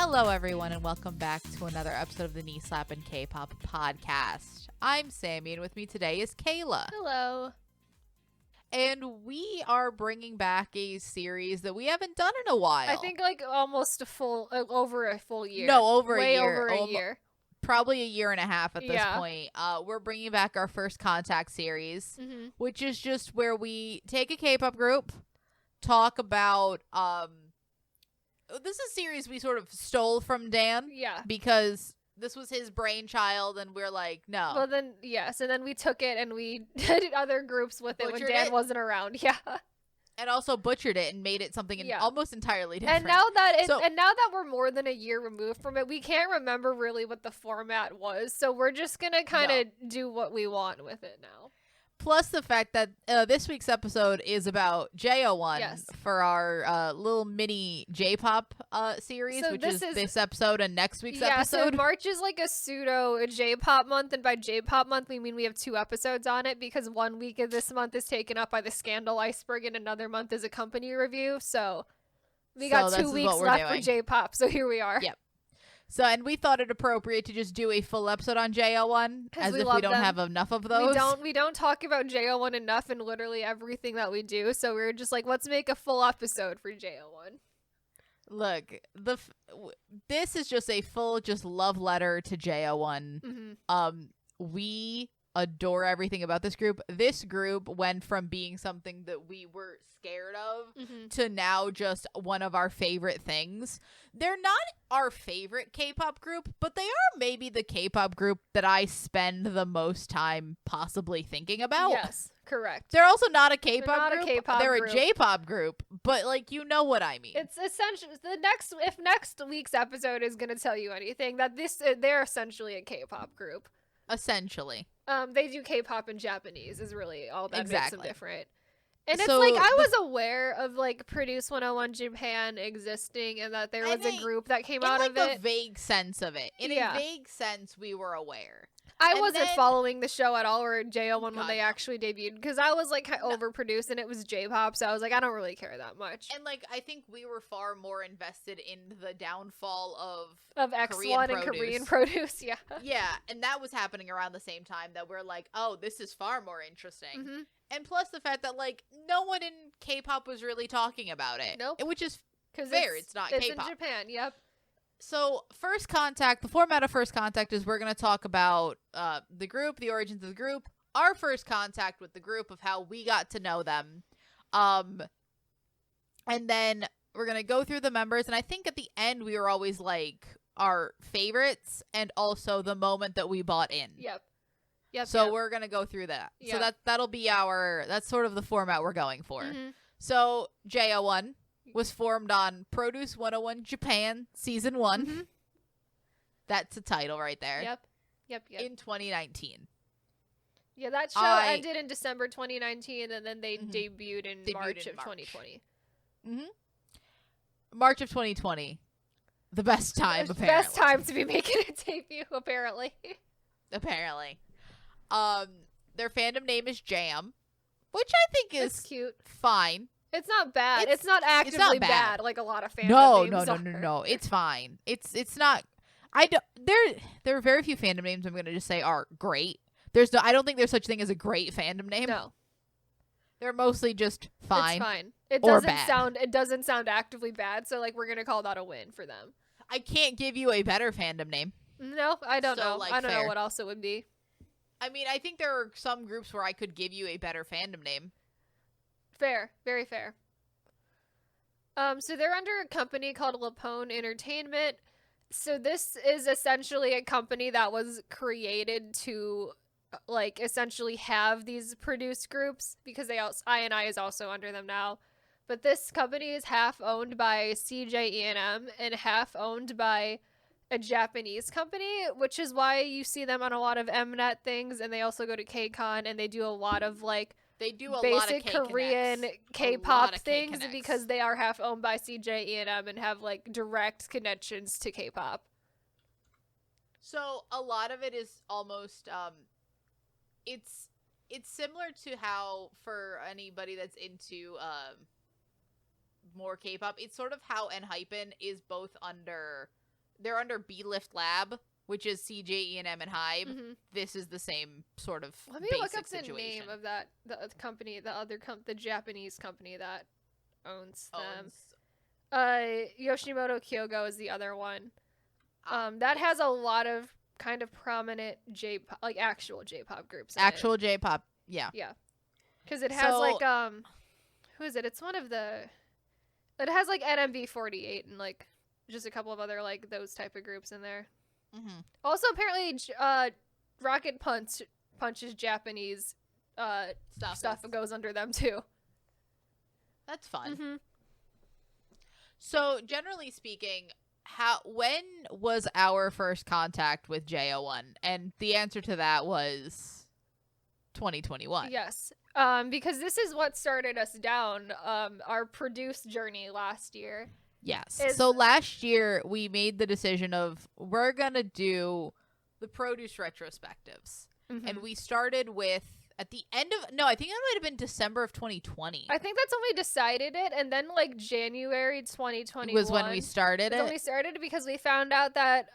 Hello, everyone, and welcome back to another episode of the Slappin Kpop podcast. I'm Sammi, and with me today is Kayla. Hello. And we are bringing back a series that we haven't done in a while. I think like almost over a full year. No, over a year. Way over a year. Probably a year and a half at this point. We're bringing back our First Contact series, which is just where we take a K-pop group, talk about this is a series we sort of stole from Dan. Yeah. Because this was his brainchild, and we're like, no. Well, then, yes. And then we took it and we did other groups with it when Dan wasn't around. Yeah. And also butchered it and made it something almost entirely different. And now that we're more than a year removed from it, we can't remember really what the format was. So we're just going to kind of do what we want with it now. Plus the fact that this week's episode is about JO1 for our little mini J-pop series, which is this episode and next week's episode. Yeah, so March is like a pseudo J-pop month, and by J-pop month we mean we have 2 episodes on it because 1 week of this month is taken up by the Scandal Iceberg and another month is a company review. So we got 2 weeks left for J-pop, so here we are. Yep. So, and we thought it appropriate to just do a full episode on JO1, as if we don't have enough of those. We don't talk about JO1 enough in literally everything that we do, so we were just like, let's make a full episode for JO1. Look, this is just a full love letter to JO1. We adore everything about this group. This group went from being something that we were scared of to now just one of our favorite things. They're not our favorite K-pop group, but they are maybe the K-pop group that I spend the most time possibly thinking about. Yes, correct. They're also not a K-pop group. They're a J-pop group, but like, you know what I mean. It's essentially if next week's episode is going to tell you anything, that they're essentially a K-pop group. Essentially. They do K-pop and Japanese is really all that makes them different. And it's so like, I was aware of like Produce 101 Japan existing and that there was a group that came out of it. In like a vague sense of it. In a vague sense, we were aware. I wasn't following the show at all, or JO1 when they actually debuted, because I was like overproduced and it was J-pop, so I was like, I don't really care that much. And like, I think we were far more invested in the downfall of X1 and Korean produce, yeah. Yeah, and that was happening around the same time that we're like, oh, this is far more interesting. And plus the fact that like, no one in K-pop was really talking about it. Nope. Which is fair, it's not K-pop. It's in Japan, yep. So, First Contact, the format of First Contact is we're going to talk about the group, the origins of the group, our first contact with the group, of how we got to know them. And then we're going to go through the members, and I think at the end we were always like our favorites and also the moment that we bought in. Yep. So we're going to go through that. Yep. So that'll be that's sort of the format we're going for. So, JO1 was formed on Produce 101 Japan Season 1. That's a title right there. Yep. In 2019. Yeah, that show ended in December 2019, and then they debuted in March of 2020. March of 2020. The best time, apparently. Best time to be making a debut, apparently. Their fandom name is Jam, which I think is cute. Fine. It's not bad. It's not actively bad like a lot of fandom names are. No. It's fine. It's not. There are very few fandom names I'm going to just say are great. I don't think there's such thing as a great fandom name. No. They're mostly just fine. It's fine. It doesn't sound actively bad, so like we're going to call that a win for them. I can't give you a better fandom name. No, I don't know. Like, I don't know what else it would be. I mean, I think there are some groups where I could give you a better fandom name. Fair. Very fair. So they're under a company called Lapone Entertainment. So this is essentially a company that was created to like essentially have these produce groups, because I&I is also under them now. But this company is half owned by CJE&M and half owned by a Japanese company, which is why you see them on a lot of Mnet things, and they also go to KCON, and they do a lot of like basic Korean K-pop things, because they are half owned by CJE&M and have like direct connections to K-pop. So a lot of it is almost it's similar to how, for anybody that's into more K-pop, it's sort of how ENHYPEN is both under they're under B-Lift Lab, which is CJ, E&M, and Hybe. Mm-hmm. This is the same sort of Let me basic look up situation. the name of that company, the Japanese company that owns them. Yoshimoto Kyogo is the other one. That has a lot of kind of prominent J-pop, like actual J-pop groups. Actual J-pop, yeah. Yeah. Because it has like who is it? It's one of the. It has like NMB48 and like just a couple of other like those type of groups in there. Mm-hmm. Also, apparently, Rocket Punch's Japanese stuff goes under them too. That's fun. Mm-hmm. So, generally speaking, when was our first contact with JO1? And the answer to that was 2021. Yes. Because this is what started us down our produced journey last year. Yes. So last year we made the decision of we're going to do the produce retrospectives. Mm-hmm. And we started with at the end of I think that might have been December of 2020. I think that's when we decided it, and then like January 2021 was when we started it. When we started because we found out that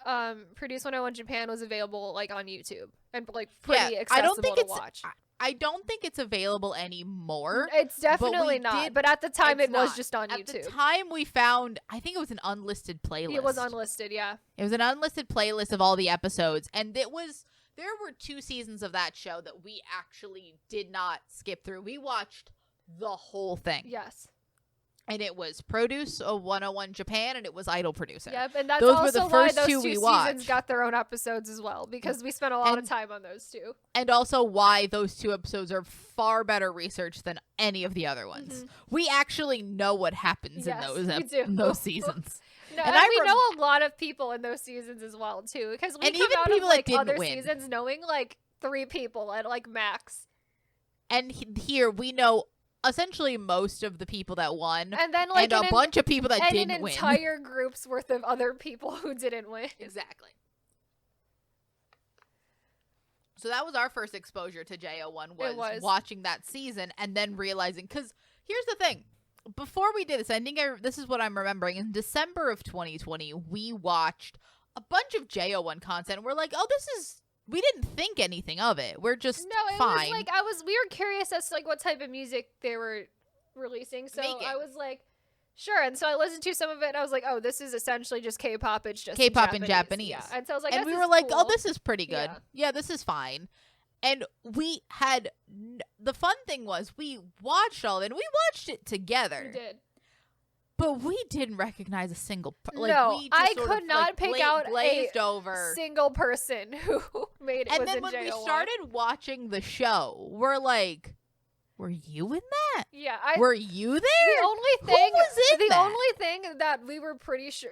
Produce 101 Japan was available like on YouTube and like pretty accessible to watch. I don't think it's available anymore. It's definitely not. But at the time, it was just on YouTube. At the time, we found, I think it was an unlisted playlist. It was unlisted, yeah. It was an unlisted playlist of all the episodes. And there were 2 seasons of that show that we actually did not skip through. We watched the whole thing. Yes. And it was Produce 101 Japan, and it was Idol Producer. Yep, and that's those also were the why first those 2 two we watched. seasons got their own episodes as well, because we spent a lot of time on those 2. And also why those 2 episodes are far better researched than any of the other ones. Mm-hmm. We actually know what happens in those seasons. No, and we know a lot of people in those seasons as well, too, because we come out of like other seasons knowing like 3 people at like max. And here we know essentially most of the people that won, and then like a bunch of people that didn't win. And an entire group's worth of other people who didn't win. Exactly. So that was our first exposure to JO1 was watching that season and then realizing, because here's the thing. Before we did this, I think this is what I'm remembering. In December of 2020, we watched a bunch of JO1 content. We're like, we didn't think anything of it. We're just fine. Was like we were curious as to like what type of music they were releasing. So I was like, sure. And so I listened to some of it and I was like, oh, this is essentially just K-pop. It's just K-pop in Japanese. Yeah. And so I was like, and we were like, oh, this is pretty good. Yeah, this is fine. And we had the fun thing was we watched all of it and we watched it together. We did. But we didn't recognize a single I could not pick out glazed over single person who made it. And then when we started watching the show, we're like, were you in that? Yeah. Were you there? The only only thing that we were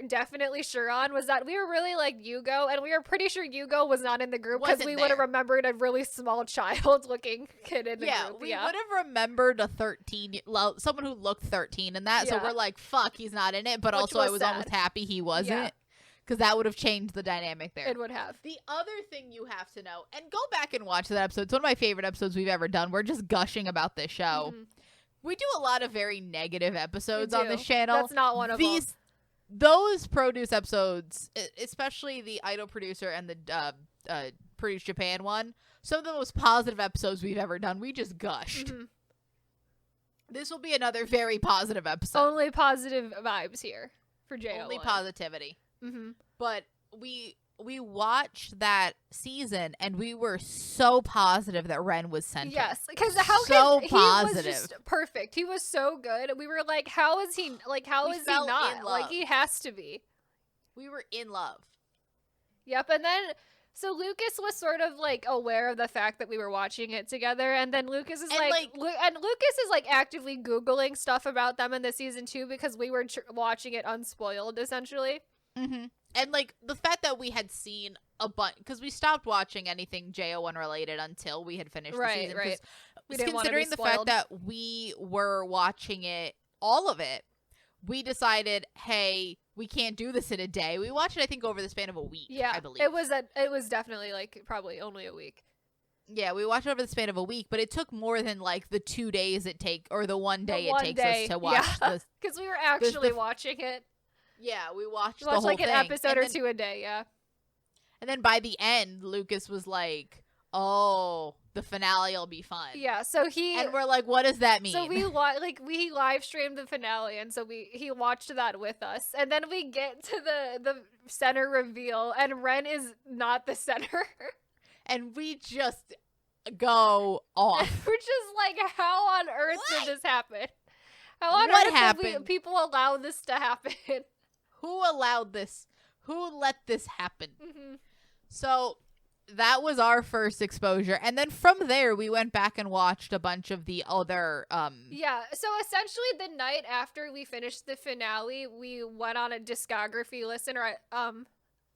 definitely sure on was that we were really like Yugo, and we were pretty sure Yugo was not in the group because we would have remembered a really small child-looking kid in the group. We would have remembered someone who looked 13 in that, so we're like, fuck, he's not in it, but also I was almost happy he wasn't. Yeah. Because that would have changed the dynamic there. It would have. The other thing you have to know, and go back and watch that episode. It's one of my favorite episodes we've ever done. We're just gushing about this show. Mm-hmm. We do a lot of very negative episodes on this channel. That's not one of them. Those produce episodes, especially the Idol Producer and the Produce Japan one, some of the most positive episodes we've ever done. We just gushed. Mm-hmm. This will be another very positive episode. Only positive vibes here for JO1. Only positivity. Mm-hmm. But we watched that season and we were so positive that Ren was centered. Yes, because he was just perfect. He was so good. We were like, how is he not? Like, he has to be. We were in love. Yep, and then so Lucas was sort of like aware of the fact that we were watching it together, and then Lucas is Lucas is like actively Googling stuff about them in the season 2 because we were watching it unspoiled essentially. Mm-hmm. And like the fact that we had seen a bunch, because we stopped watching anything JO1 related until we had finished the season. Right. Considering the fact that we were watching all of it, we decided, hey, we can't do this in a day. We watched it, I think, over the span of a week. Yeah, I believe it was definitely like probably only a week. Yeah, we watched it over the span of a week, but it took more than like the 2 days or the 1 day it takes us to watch this. Because we were actually watching it. Yeah, we watched We the watched whole like thing. an episode and or then, two a day. Yeah. And then by the end, Lucas was like, "Oh, the finale will be fun." Yeah. So And we're like, "What does that mean?" So we live streamed the finale, and so he watched that with us, and then we get to the center reveal, and Ren is not the center. And we just go off. We're just like, how on earth did this happen? How on What earth happened? did people allow this to happen? Who allowed this? Who let this happen? Mm-hmm. So that was our first exposure. And then from there, we went back and watched a bunch of the other... Yeah, so essentially the night after we finished the finale, we went on a discography listen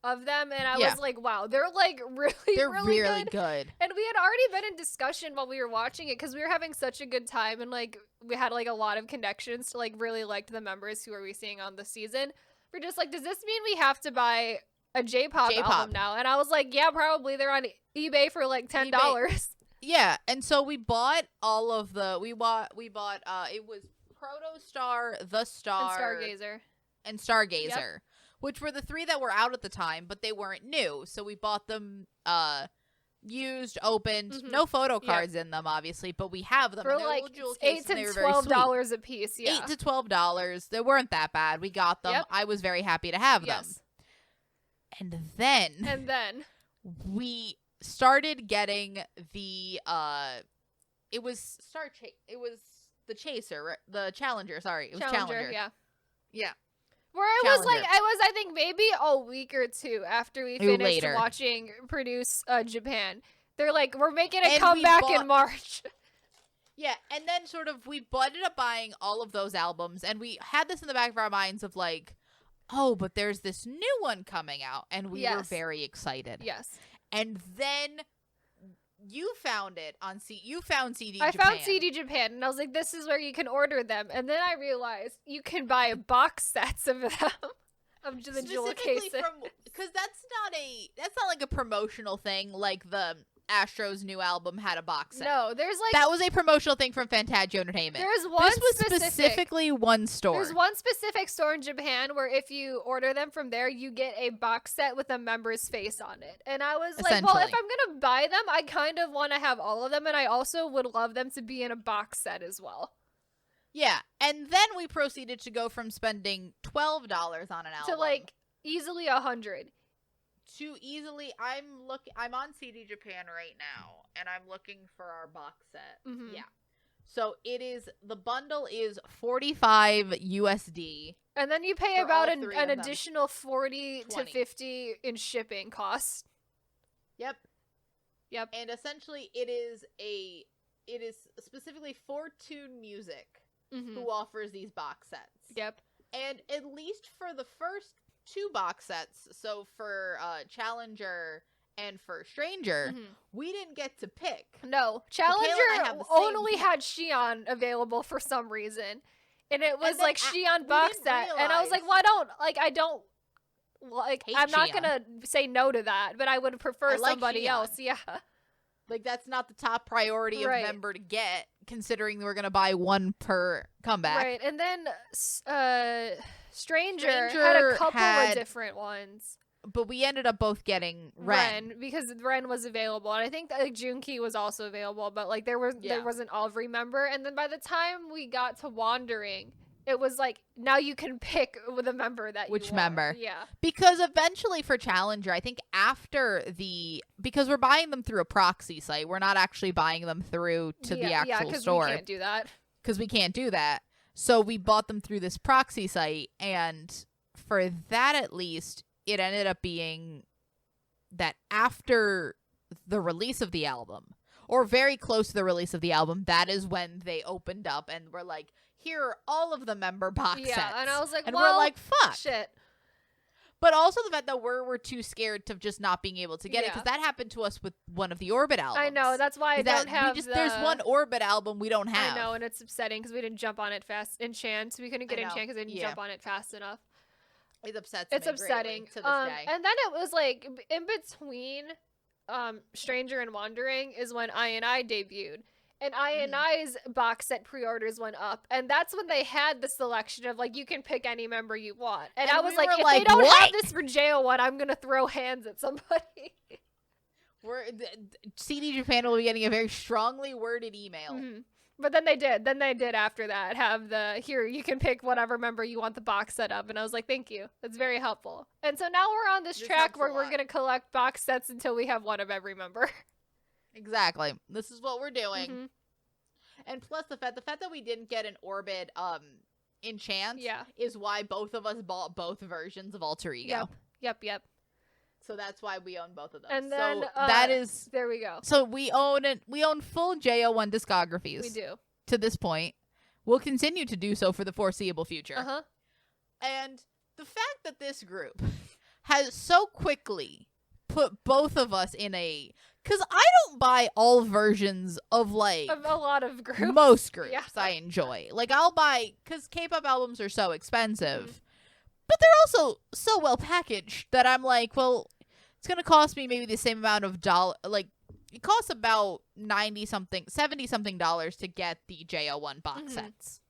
of them, and I was like, wow, they're like really good. And we had already been in discussion while we were watching it because we were having such a good time, and like we had like a lot of connections to like really liked the members who are we seeing on the season. We're just like, does this mean we have to buy a J-pop album now? And I was like, yeah, probably. They're on eBay for like $10. Yeah, and so we bought all of the we bought it was Protostar, The Star, and Stargazer. Yep. Which were the three that were out at the time, but they weren't new. So we bought them used, opened, no photo cards in them, obviously, but we have them for like $8 to $12 a piece. Yeah, $8 to $12. They weren't that bad. We got them. Yep. I was very happy to have them. And then we started getting the it was the Chaser, right? The Challenger. Sorry, it was Challenger. Yeah. Where it was like, I think maybe a week or two after we finished watching Produce Japan. They're like, we're making a comeback in March. Yeah, and then sort of we ended up buying all of those albums, and we had this in the back of our minds of like, oh, but there's this new one coming out, and we were very excited. Yes. And then you found it on you found CD Japan. I found CD Japan, and I was like, this is where you can order them. And then I realized you can buy box sets of them. Of the jewel cases. Because that's not like a promotional thing like the Astro's new album had a box set. No, there's like... That was a promotional thing from Fantaggio Entertainment. There's one This was specifically one store. There's one specific store in Japan where if you order them from there, you get a box set with a member's face on it. And I was like, well, if I'm going to buy them, I kind of want to have all of them, and I also would love them to be in a box set as well. Yeah, and then we proceeded to go from spending $12 on an album to like easily $100. To easily, I'm on CD Japan right now, and I'm looking for our box set. Mm-hmm. Yeah. So the bundle is $45 USD. And then you pay about an additional $40 to $50 in shipping costs. Yep. And essentially it is specifically for Tune Music who offers these box sets. Yep. And at least for the first 2 box sets, so for Challenger and for Stranger, we didn't get to pick. No, Challenger only had Xi'an available for some reason, and it was like Xi'an box set, and I was like, well, I'm not gonna say no to that, but I would prefer somebody else. Yeah, like that's not the top priority of member to get, considering we're gonna buy one per comeback. Right, and then Stranger had a couple of different ones. But we ended up both getting Ren. Because Ren was available. And I think like Junki was also available, but like there wasn't every member. And then by the time we got to Wandering, it was like, now you can pick with a member that Which you member. Yeah. Because eventually for Challenger, I think because we're buying them through a proxy site. We're not actually buying them through to the actual store. Yeah, because we can't do that. Because we can't do that. So we bought them through this proxy site, and for that at least, it ended up being that after the release of the album, or very close to the release of the album, that is when they opened up and were like, here are all of the member box sets. Yeah, and I was like, and we're like, fuck. Shit. But also the fact that we're too scared of just not being able to get it, because that happened to us with one of the Orbit albums. I know, that's why I don't have There's one Orbit album we don't have. I know, and it's upsetting because we didn't jump on it fast. Enchant, we couldn't get Enchant because we didn't jump on it fast enough. It upsets me. It's upsetting to this day. And then it was like in between Stranger and Wandering is when I debuted. and INI's box set pre-orders went up, and that's when they had the selection of like you can pick any member you want, and I was like, if they don't have this for JO1, I'm gonna throw hands at somebody. CD Japan will be getting a very strongly worded email. But then they did. After that have the here you can pick whatever member you want the box set of, and I was like, thank you, that's very helpful. And so now we're on this track where we're gonna collect box sets until we have one of every member. Exactly. This is what we're doing. And plus the fact that we didn't get an Orbit enchant is why both of us bought both versions of Alter Ego. Yep. So that's why we own both of them. And then that is there we go. So we own full JO1 discographies. We do. To this point. We'll continue to do so for the foreseeable future. And the fact that this group has so quickly put both of us in a, because I don't buy all versions of like a lot of groups. Most groups I enjoy. Like I'll buy, because K-pop albums are so expensive. But they're also so well packaged that I'm like, well, it's going to cost me maybe the same amount of like it costs about $70-something to get the JO1 box sets.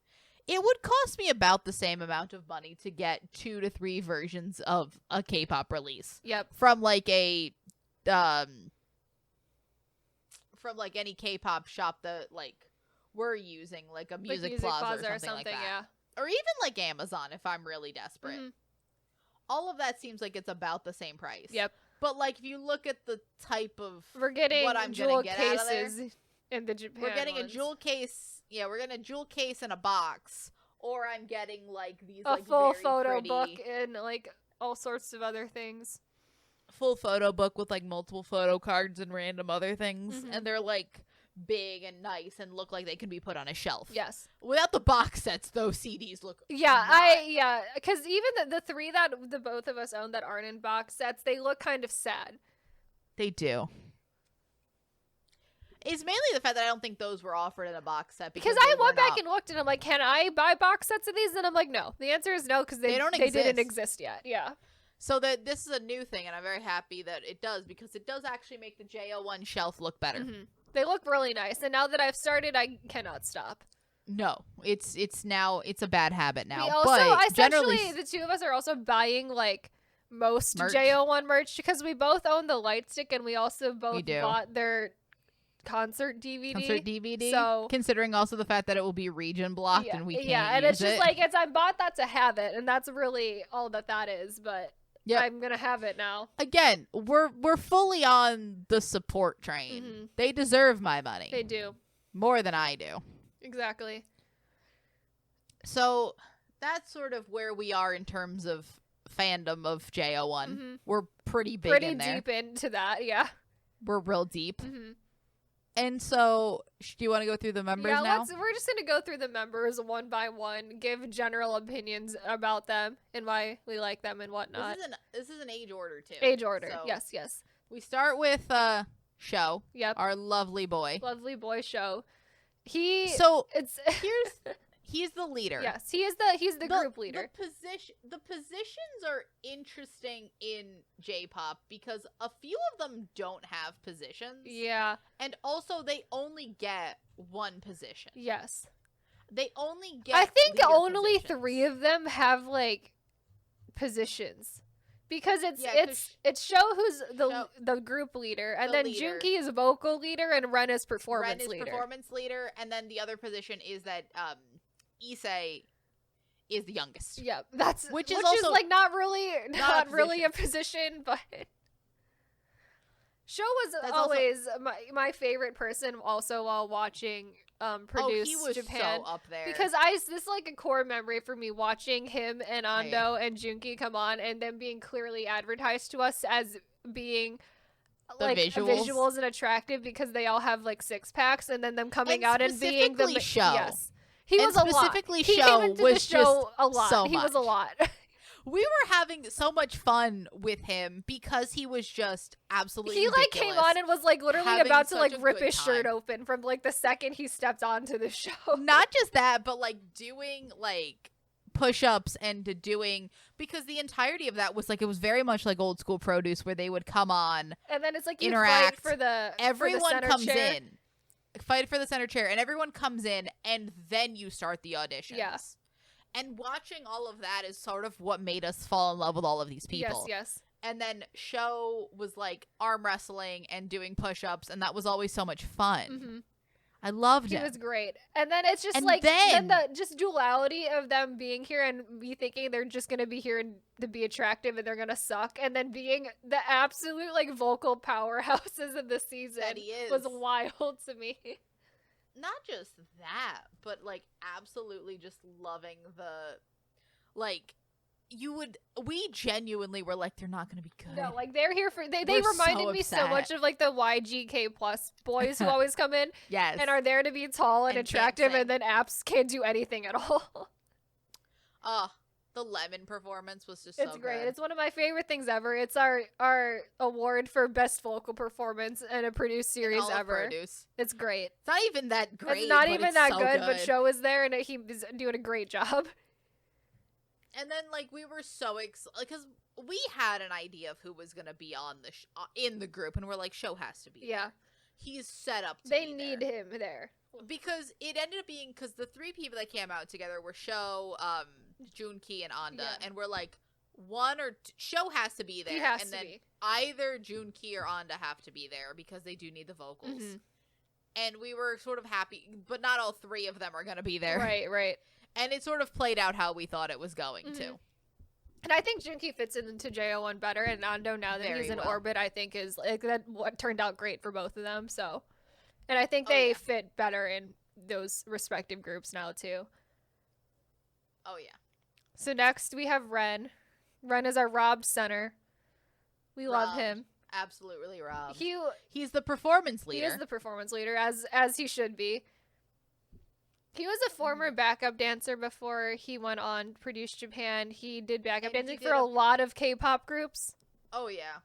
It would cost me about the same amount of money to get 2 to 3 versions of a K-pop release. From like a from like any K-pop shop that like we're using, like a Music Plaza or something like that. Or even like Amazon if I'm really desperate. All of that seems like it's about the same price. But like if you look at the type of we're getting what I'm jewel gonna get cases out of there, in the Japan we're getting ones. a jewel case. Yeah, we're getting a jewel case in a box. Or I'm getting like these a like full very photo pretty, book and like all sorts of other things. Full photo book with like multiple photo cards and random other things. And they're like big and nice and look like they can be put on a shelf. Without the box sets, those CDs look because even the 3 that the both of us own that aren't in box sets, they look kind of sad. They do. It's mainly the fact that I don't think those were offered in a box set because I went back and looked and I'm like, can I buy box sets of these? And I'm like, no. The answer is no because they didn't exist yet. So that this is a new thing, and I'm very happy that it does because it does actually make the JO1 shelf look better. They look really nice, and now that I've started, I cannot stop. No, it's a bad habit now. We also, essentially, the two of us are also buying like most merch. JO1 merch because we both own the light stick, and we also both bought their concert DVD. So considering also the fact that it will be region blocked and we can't and it's just like I bought that to have it, and that's really all that is, but. I'm gonna have it now. Again, we're fully on the support train. They deserve my money. They do. More than I do. Exactly. So that's sort of where we are in terms of fandom of JO1. We're pretty big in there. Pretty deep into that, yeah. We're real deep. And so, do you want to go through the members now? We're just going to go through the members one by one, give general opinions about them and why we like them and whatnot. This is an age order, too. Age order, so yes. We start with Sho, our lovely boy. Lovely boy Sho. He's the leader. Yes, he's the group leader. The positions are interesting in J-pop because a few of them don't have positions. Yeah. And also they only get one position. Yes. They only get I think only positions. 3 of them have like positions. Because it's Sho who's the group leader, and then Junki is vocal leader and Ren is performance leader. And then the other position is that Issei is the youngest. Yeah, which is also like not really a position, but Sho was always my favorite person. Also, while watching produce he was Japan, so up there because this is like a core memory for me watching him and Ando and Junki come on and them being clearly advertised to us as being. Like visuals and attractive because they all have like 6-packs, and then them coming out and being the Sho. Yes. He was a lot. Specifically, He came into the show a lot. So he was a lot. We were having so much fun with him because he was just absolutely ridiculous. He like came on and was like literally about to like rip his shirt open from like the second he stepped onto the show. Not just that, but like doing like push-ups and doing, because the entirety of that was like, it was very much like old school produce where they would come on and then it's like interact fight for the everyone for the center comes chair. in fight for the center chair, and everyone comes in, and then you start the auditions. Yeah. And watching all of that is sort of what made us fall in love with all of these people. Yes. And then Show was like arm wrestling and doing push-ups, and that was always so much fun. Mm-hmm. I loved He it. was great. And then it's just And like then the just duality of them being here and me thinking they're just gonna be here and to be attractive and they're gonna suck, and then being the absolute like vocal powerhouses of the season That he is. was wild to me. Not just that, but like absolutely just loving the like we genuinely were like, they're not gonna be good. No, like they're here for they We're reminded so me so upset. much of like the YGK plus boys who always come in Yes. and are there to be tall and And can't attractive, sing. and then apps can't do anything at all. The Lemon performance was just It's so great. good. It's one of my favorite things ever. It's our award for best vocal performance in a produced series all of ever. produce. It's great. It's not even that great. It's not but even it's that so good, but Show is there and he was doing a great job. And then like we were so excited because we had an idea of who was gonna be on the in the group, and we're like, Show has to be. Yeah. there. He's set up to They be need there. him there. Because it ended up being because the three people that came out together were Show, Junki, and Anda, Yeah. and we're like one or Show has to be there, He has and to then be. either Junki or Anda have to be there because they do need the vocals. Mhm. And we were sort of happy, but not all three of them are going to be there. Right. And it sort of played out how we thought it was going to. And I think Junki fits into JO1 better, and Ando, now that Very he's in well. orbit, I think is like that what turned out great for both of them. So, and I think Oh, they yeah. fit better in those respective groups now too. Oh, yeah. So next we have Ren. Ren is our Rob center. We love Robbed. him. Absolutely robbed. He's the performance leader. He is the performance leader, as he should be. He was a former backup dancer before he went on Produce Japan. He did backup And he dancing did for a a- lot of K-pop groups. Oh, yeah.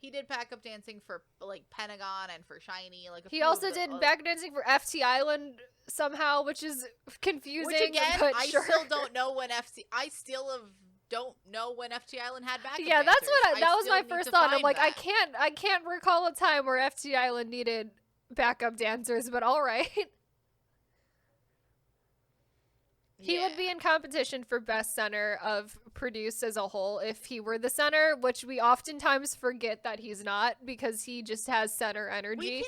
He did backup dancing for, like, Pentagon and for Shiny. Like He also did backup dancing for FT Island somehow, which is confusing. Which, again, but I sure. still don't know when don't know when FT Island had backup Yeah, that's dancers. what that was still my need first to thought. I'm find like, that. I can't recall a time where FT Island needed backup dancers, but all right. He would be in competition for best center of Produce as a whole if he were the center, which we oftentimes forget that he's not because he just has center energy.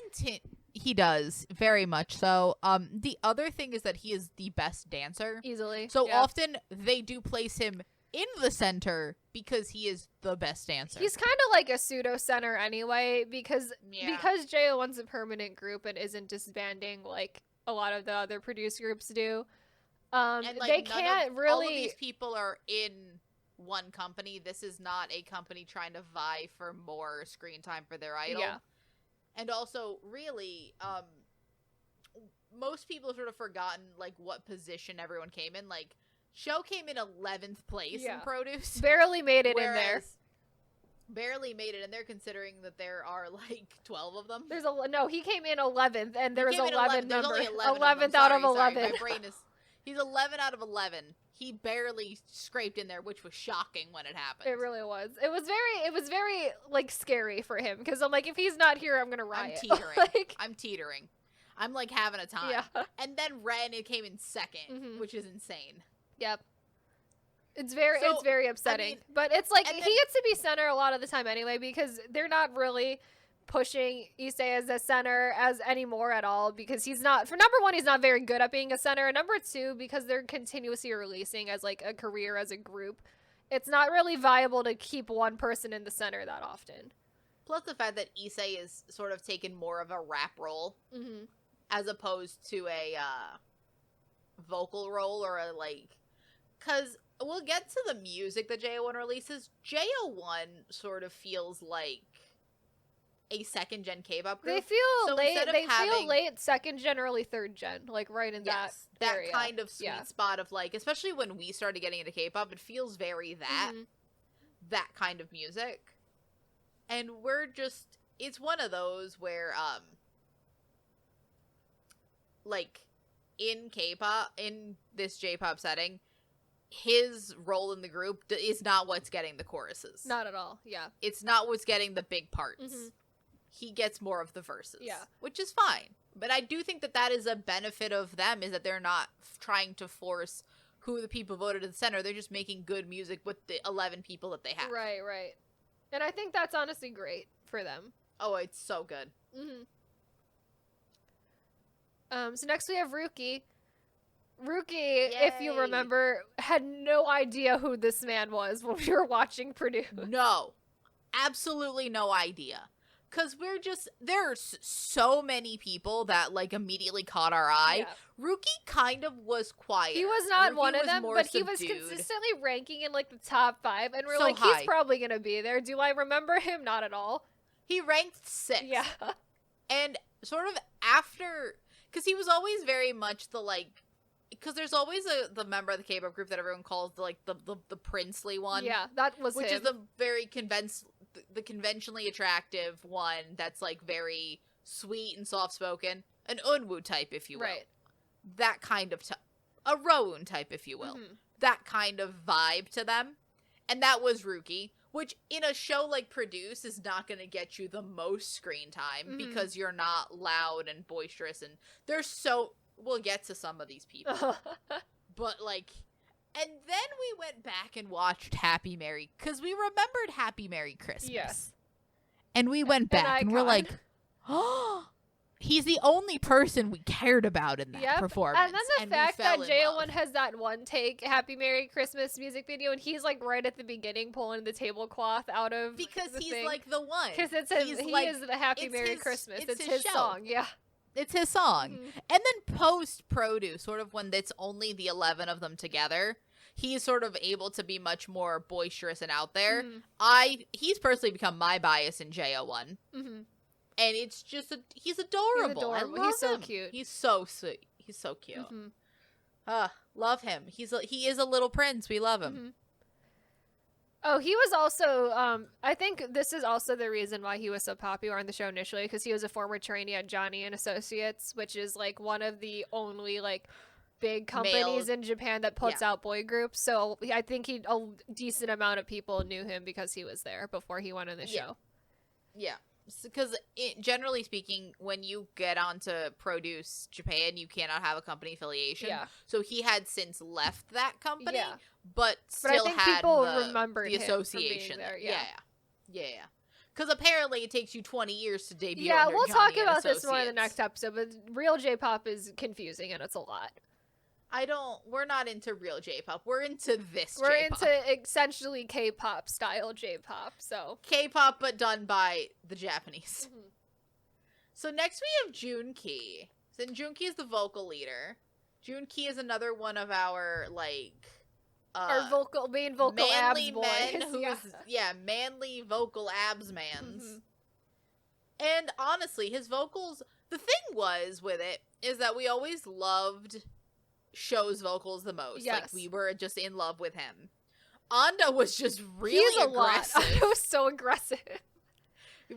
He does, very much so. The other thing is that he is the best dancer. Easily. So yeah. often they do place him in the center because he is the best dancer. He's kind of like a pseudo center anyway because Yeah. JO1's a permanent group and isn't disbanding like a lot of the other produce groups do. And, like, They can't really. All of these people are in one company. This is not a company trying to vie for more screen time for their idol. Yeah. And also, really, most people have sort of forgotten like what position everyone came in. Like, Show came in 11th place in produce. Barely made it in there. whereas barely made it in there, considering that there are like 12 of them. He came in 11th, and there was He came in 11 There's number. only 11 11th out of Sorry, 11. my brain is. He's 11 out of 11. He barely scraped in there, which was shocking when it happened. It really was. It was very like scary for him because I'm like, if he's not here, I'm gonna riot. I'm teetering. Like, I'm teetering. I'm like having a time. yeah. And then Ren, it came in 2nd, Mhm. which is insane. Yep. It's very upsetting. mean, but it's like and he then- gets to be center a lot of the time anyway because they're not really pushing Issei as a center as anymore at all because he's not, for number one, he's not very good at being a center, and number two, because they're continuously releasing as like a career as a group, it's not really viable to keep one person in the center that often. Plus the fact that Issei is sort of taken more of a rap role Mm-hmm. as opposed to a vocal role or a like, because we'll get to the music that JO1 releases. JO1 sort of feels like a second gen K-pop group. They feel So late. instead of They feel having- late second gen, early third gen, like right in Yes, that that area. kind of sweet Yeah. spot of like, especially when we started getting into K-pop, it feels very Mhm. that kind of music. And we're just, it's one of those where like in K-pop, in this J-pop setting, his role in the group is not what's getting the choruses. Not at all. Yeah. It's not what's getting the big parts. Mhm. He gets more of the verses. Yeah. Which is fine. But I do think that is a benefit of them, is that they're not trying to force who the people voted to the center. They're just making good music with the 11 people that they have. Right. And I think that's honestly great for them. Oh, it's so good. So next we have Rookie. Rookie, Yay. if you remember, had no idea who this man was when we were watching Produce. No. Absolutely no idea. Because there's so many people that, like, immediately caught our eye. Yeah. Rookie kind of was quiet. He was not Rookie one of was them, more but he was subdued. consistently ranking in, like, the top 5. And we're So like, high. he's probably going to be there. Do I remember him? Not at all. He ranked 6th. Yeah. And sort of after... Because he was always very much the, like... Because there's always the member of the K-pop group that everyone calls, the princely one. Yeah, that was which him. is the very conventionally attractive one that's, like, very sweet and soft-spoken. An Eunwoo type, if you will. Right. That kind of... a Rowoon type, if you will. That kind of vibe to them. And that was Rookie, which in a show like Produce is not going to get you the most screen time because you're not loud and boisterous, and there's so... We'll get to some of these people. But, like... And then we went back and watched Happy Merry... Because we remembered Happy Merry Christmas. Yes. And we went back and we're like... Oh, he's the only person we cared about in that performance. And then the fact that JO1 has that one take Happy Merry Christmas music video, and he's like right at the beginning pulling the tablecloth out of because the he's thing. like the one. Because he is the Happy Merry Christmas. It's his song. Yeah. It's his song. And then post Produce, sort of when it's only the 11 of them together, he's sort of able to be much more boisterous and out there. He's personally become my bias in JO1. And it's just he's adorable. He's so cute. He's so sweet. He's so cute. Love him. He is a little prince. We love him. Oh, he was also, I think this is also the reason why he was so popular on the show initially, because he was a former trainee at Johnny and Associates, which is, like, one of the only, like, big companies in Japan that puts out boy groups. So I think a decent amount of people knew him because he was there before he went on the show. Yeah. Because generally speaking, when you get onto Produce Japan, you cannot have a company affiliation. Yeah. So he had since left that company, but still I think had people remembered the him association. From being there. Yeah. Because apparently it takes you 20 years to debut. Yeah, under we'll Johnny talk about and this more in the next episode. But real J-pop is confusing, and it's a lot. We're not into real J-pop. We're into this We're J-pop. into essentially K-pop style J-pop, so. K-pop, but done by the Japanese. So next we have Junki. So Junki is the vocal leader. Junki is another one of our, like... our main vocal manly abs boys. Men manly vocal abs mans. And honestly, his vocals... The thing was with it is that we always loved... Show's vocals the most. Yes. Like, we were just in love with him. Ando was just really aggressive. Ando was so aggressive.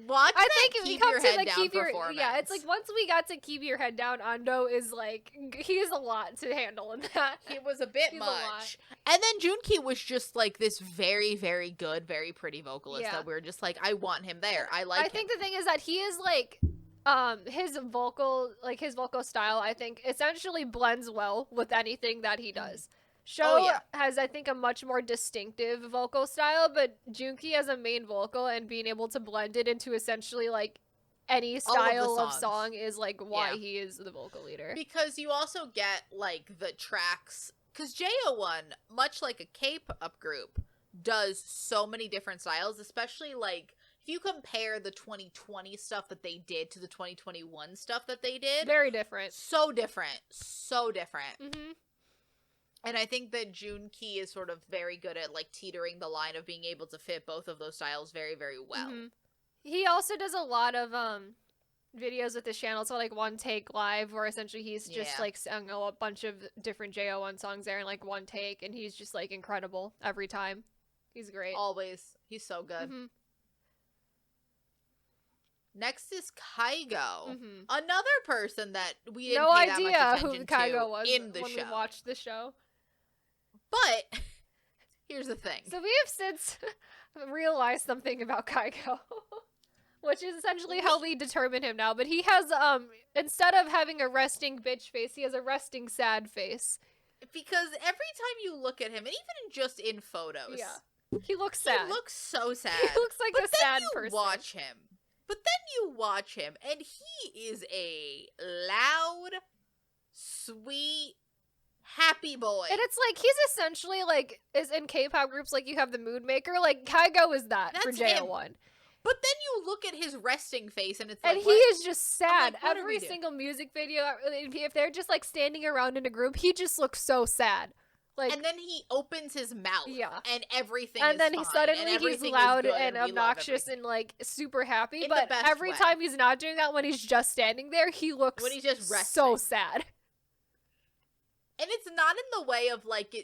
Watch I think if keep your head down performance. Yeah, it's like once we got to keep your head down, Ando is like, he's a lot to handle in that. He was a bit much. And then Junki was just like this very, very good, very pretty vocalist that we were just like, I want him there. I think the thing is that he is like... his vocal style, I think, essentially blends well with anything that he does. Sho has, I think, a much more distinctive vocal style, but Junki as a main vocal and being able to blend it into essentially, like, any style of song is, like, why he is the vocal leader. Because you also get, like, the tracks... Because JO1, much like a K-pop group, does so many different styles, especially, like... If you compare the 2020 stuff that they did to the 2021 stuff that they did... Very different. So different. So different. And I think that Junki is sort of very good at, like, teetering the line of being able to fit both of those styles very, very well. He also does a lot of videos with his channel, so, like, One Take Live, where essentially he's just, like, sung a bunch of different JO1 songs there in, like, one take, and he's just, like, incredible every time. He's great. Always. He's so good. Next is Kygo, another person that we didn't pay that much attention Kygo was in the when show. we watched the show. But here's the thing. So we have since realized something about Kygo. which is essentially how we determine him now. But he has, instead of having a resting bitch face, he has a resting sad face. Because every time you look at him, and even just in photos, he looks sad. He looks so sad. He looks like a sad person. Watch him. But then you watch him, and he is a loud, sweet, happy boy. And it's like, he's essentially like, is in K-pop groups, like, you have the mood maker. Like, Kygo is that for JO1. Him. But then you look at his resting face, and it's like, and he is just sad. Like, every single music video, if they're just like standing around in a group, he just looks so sad. Like, and then he opens his mouth, and everything and is then fine, suddenly he's loud and obnoxious and like super happy. But every time he's not doing that, when he's just standing there, he looks so sad. And it's not in the way of like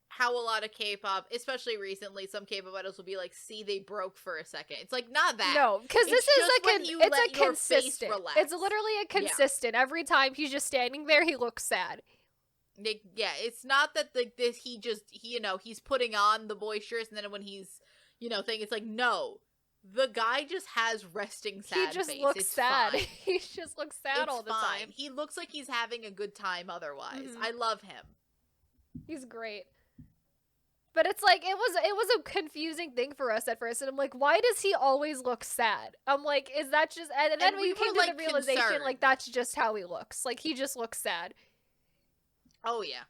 how a lot of K-pop, especially recently, some K-pop idols will be like, "See, they broke for a second." It's like not that. No, because this is it's a consistent. It's literally a consistent. Every time he's just standing there, he looks sad. Yeah, it's not that he's putting on the boisterous, and then when he's thing, it's like, no, the guy just has resting sad. He just face. looks it's sad. Fine. He just looks sad all the time. He looks like he's having a good time. Otherwise, I love him. He's great. But it's like it was a confusing thing for us at first, and I'm like, why does he always look sad? I'm like, is that just? And then we came to the realization, concerned. Like, that's just how he looks. Like, he just looks sad. Oh, yeah.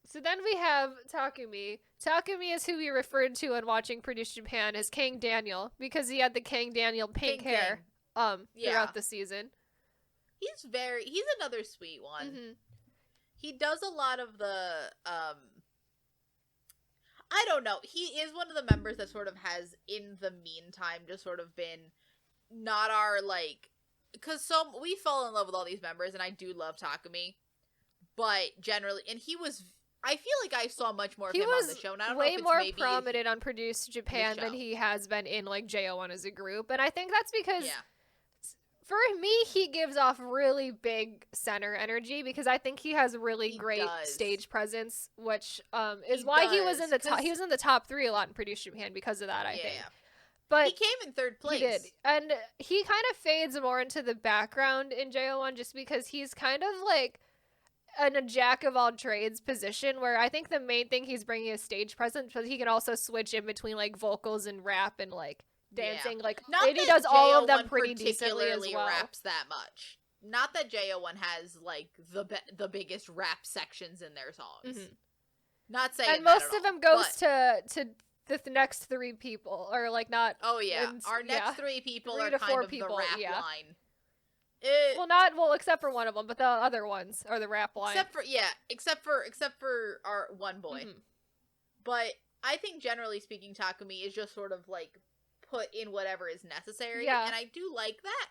So then we have Takumi. Takumi is who we referred to in watching Produce Japan as Kang Daniel, because he had the Kang Daniel pink hair throughout the season. He's another sweet one. Mm-hmm. He does a lot of the, I don't know. He is one of the members that sort of has, in the meantime, just sort of been not our, like, because we fall in love with all these members, and I do love Takumi. But generally, and I feel like I saw much more of him on the show. And I don't know if it's way more prominent on Produce Japan than he has been in, like, JO1 as a group. And I think that's because, for me, he gives off really big center energy, because I think he has really great stage presence, which is why he was in the top. He was in the top 3 a lot in Produce Japan because of that, I think. But he came in 3rd place. He did. And he kind of fades more into the background in JO1 just because he's kind of like in a jack of all trades position, where I think the main thing he's bringing is stage presence, but he can also switch in between like vocals and rap and like dancing. Like, and he does all of them pretty decently as well. Raps that much. Not that JO1 has like the biggest rap sections in their songs. Mm-hmm. Not saying, and most of them goes to the next 3 people, or like not. Oh yeah, our next 3 people 3 to 4 kind of people, the rap line. Except for one of them, but the other ones are the rap line. Except for our one boy. Mm-hmm. But I think generally speaking, Takumi is just sort of like put in whatever is necessary. Yeah. And I do like that.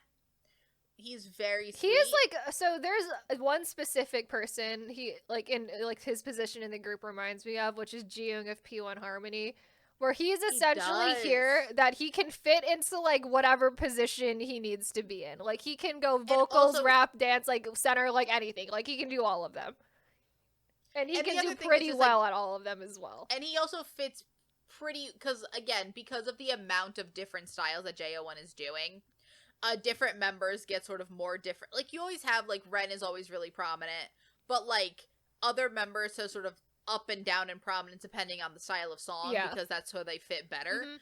He's very sweet. He is like, so there's one specific person he like in like his position in the group reminds me of, which is Jiyoung of P1 Harmony. Where he's essentially here that he can fit into, like, whatever position he needs to be in. Like, he can go vocals, rap, dance, like, center, like, anything. Like, he can do all of them. And he can do pretty well at all of them as well. And he also fits pretty, because of the amount of different styles that JO1 is doing, different members get sort of more different. Like, you always have, like, Ren is always really prominent, but, like, other members have sort of up and down in prominence depending on the style of song, because that's where they fit better. Mm-hmm.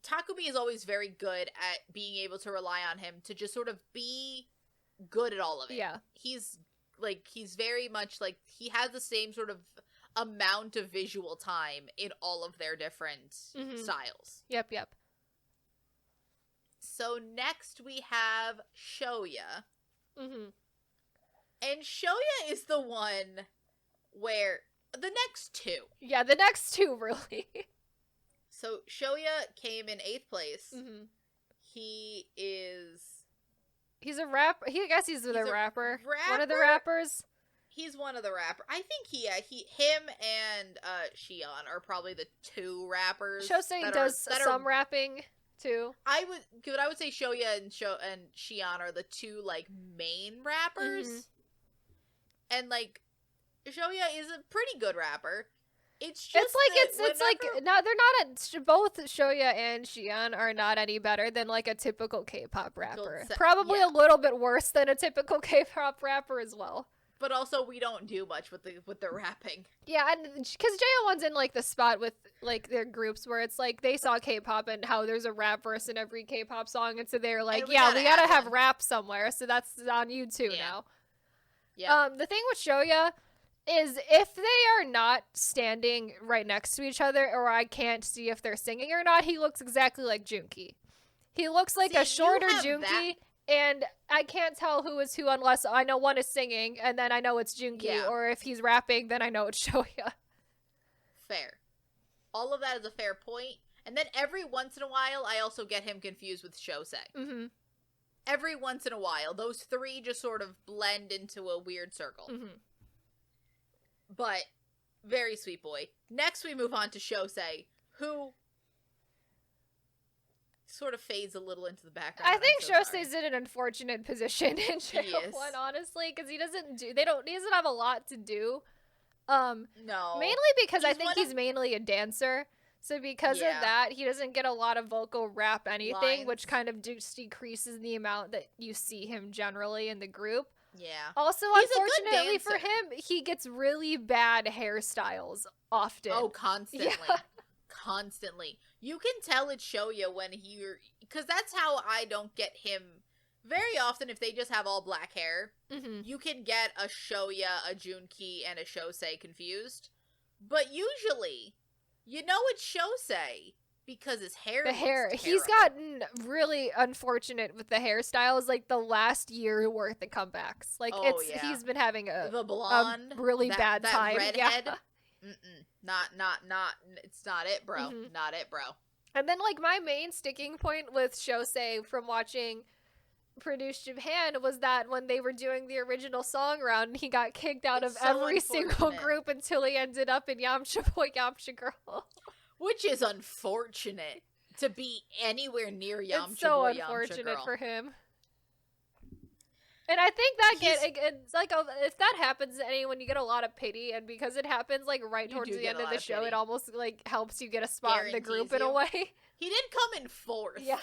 Takumi is always very good at being able to rely on him to just sort of be good at all of it. Yeah. He's very much like, he has the same sort of amount of visual time in all of their different styles. Yep. So next we have Shoya. Mm-hmm. And Shoya is the one where the next 2. Yeah, the next 2, really. So, Shoya came in 8th place. Mm-hmm. He's a rapper. I guess he's the rapper. One of the rappers. He's one of the rappers. I think him and Shion are probably the 2 rappers. Shosei does some rapping, too. I would say Shoya and Shion are the 2, like, main rappers. Mm-hmm. And, like, Shoya is a pretty good rapper. It's just it's like no, they're not. Both Shoya and Xian are not any better than like a typical K-pop rapper. Probably a little bit worse than a typical K-pop rapper as well. But also, we don't do much with the rapping. Yeah, and because JO1's in like the spot with like their groups where it's like they saw K-pop and how there's a rap verse in every K-pop song, and so they're like, we gotta have rap somewhere. So that's on you too now. Yeah. The thing with Shoya is if they are not standing right next to each other, or I can't see if they're singing or not, he looks exactly like Junki. He looks like a shorter Junki, and I can't tell who is who unless I know one is singing, and then I know it's Junki, or if he's rapping, then I know it's Shoya. Fair. All of that is a fair point. And then every once in a while, I also get him confused with Shosei. Mm-hmm. Every once in a while, those three just sort of blend into a weird circle. Mm-hmm. But, very sweet boy. Next, we move on to Shosei, who sort of fades a little into the background. I think Shosei's in an unfortunate position in JO1, honestly, because he doesn't have a lot to do. No. Mainly because I think he's mainly a dancer. So because of that, he doesn't get a lot of vocal rap anything, which kind of decreases the amount that you see him generally in the group. Yeah. Also, unfortunately for him, he gets really bad hairstyles often. Oh, constantly. Yeah. Constantly. You can tell it's Shoya when because that's how I don't get him. Very often, if they just have all black hair, you can get a Shoya, a Junki, and a Shosei confused. But usually, you know it's Shosei because his hair looks terrible. He's gotten really unfortunate with the hairstyles, like the last year worth of comebacks. Like he's been having the blonde, a really bad time. Redhead. Yeah. Not. It's not it, bro. Not it, bro. And then, like, my main sticking point with Shosei from watching Produce Japan was that when they were doing the original song round, he got kicked out of every single group until he ended up in Yamcha Boy, Yamcha Girl. Which is unfortunate to be anywhere near Yamcha Boy, Yamcha Girl. It's so unfortunate for him. And I think that it's like if that happens to anyone, you get a lot of pity, and because it happens like right towards the end of the show, it almost like helps you get a spot in the group in a way. He did come in fourth. Yeah.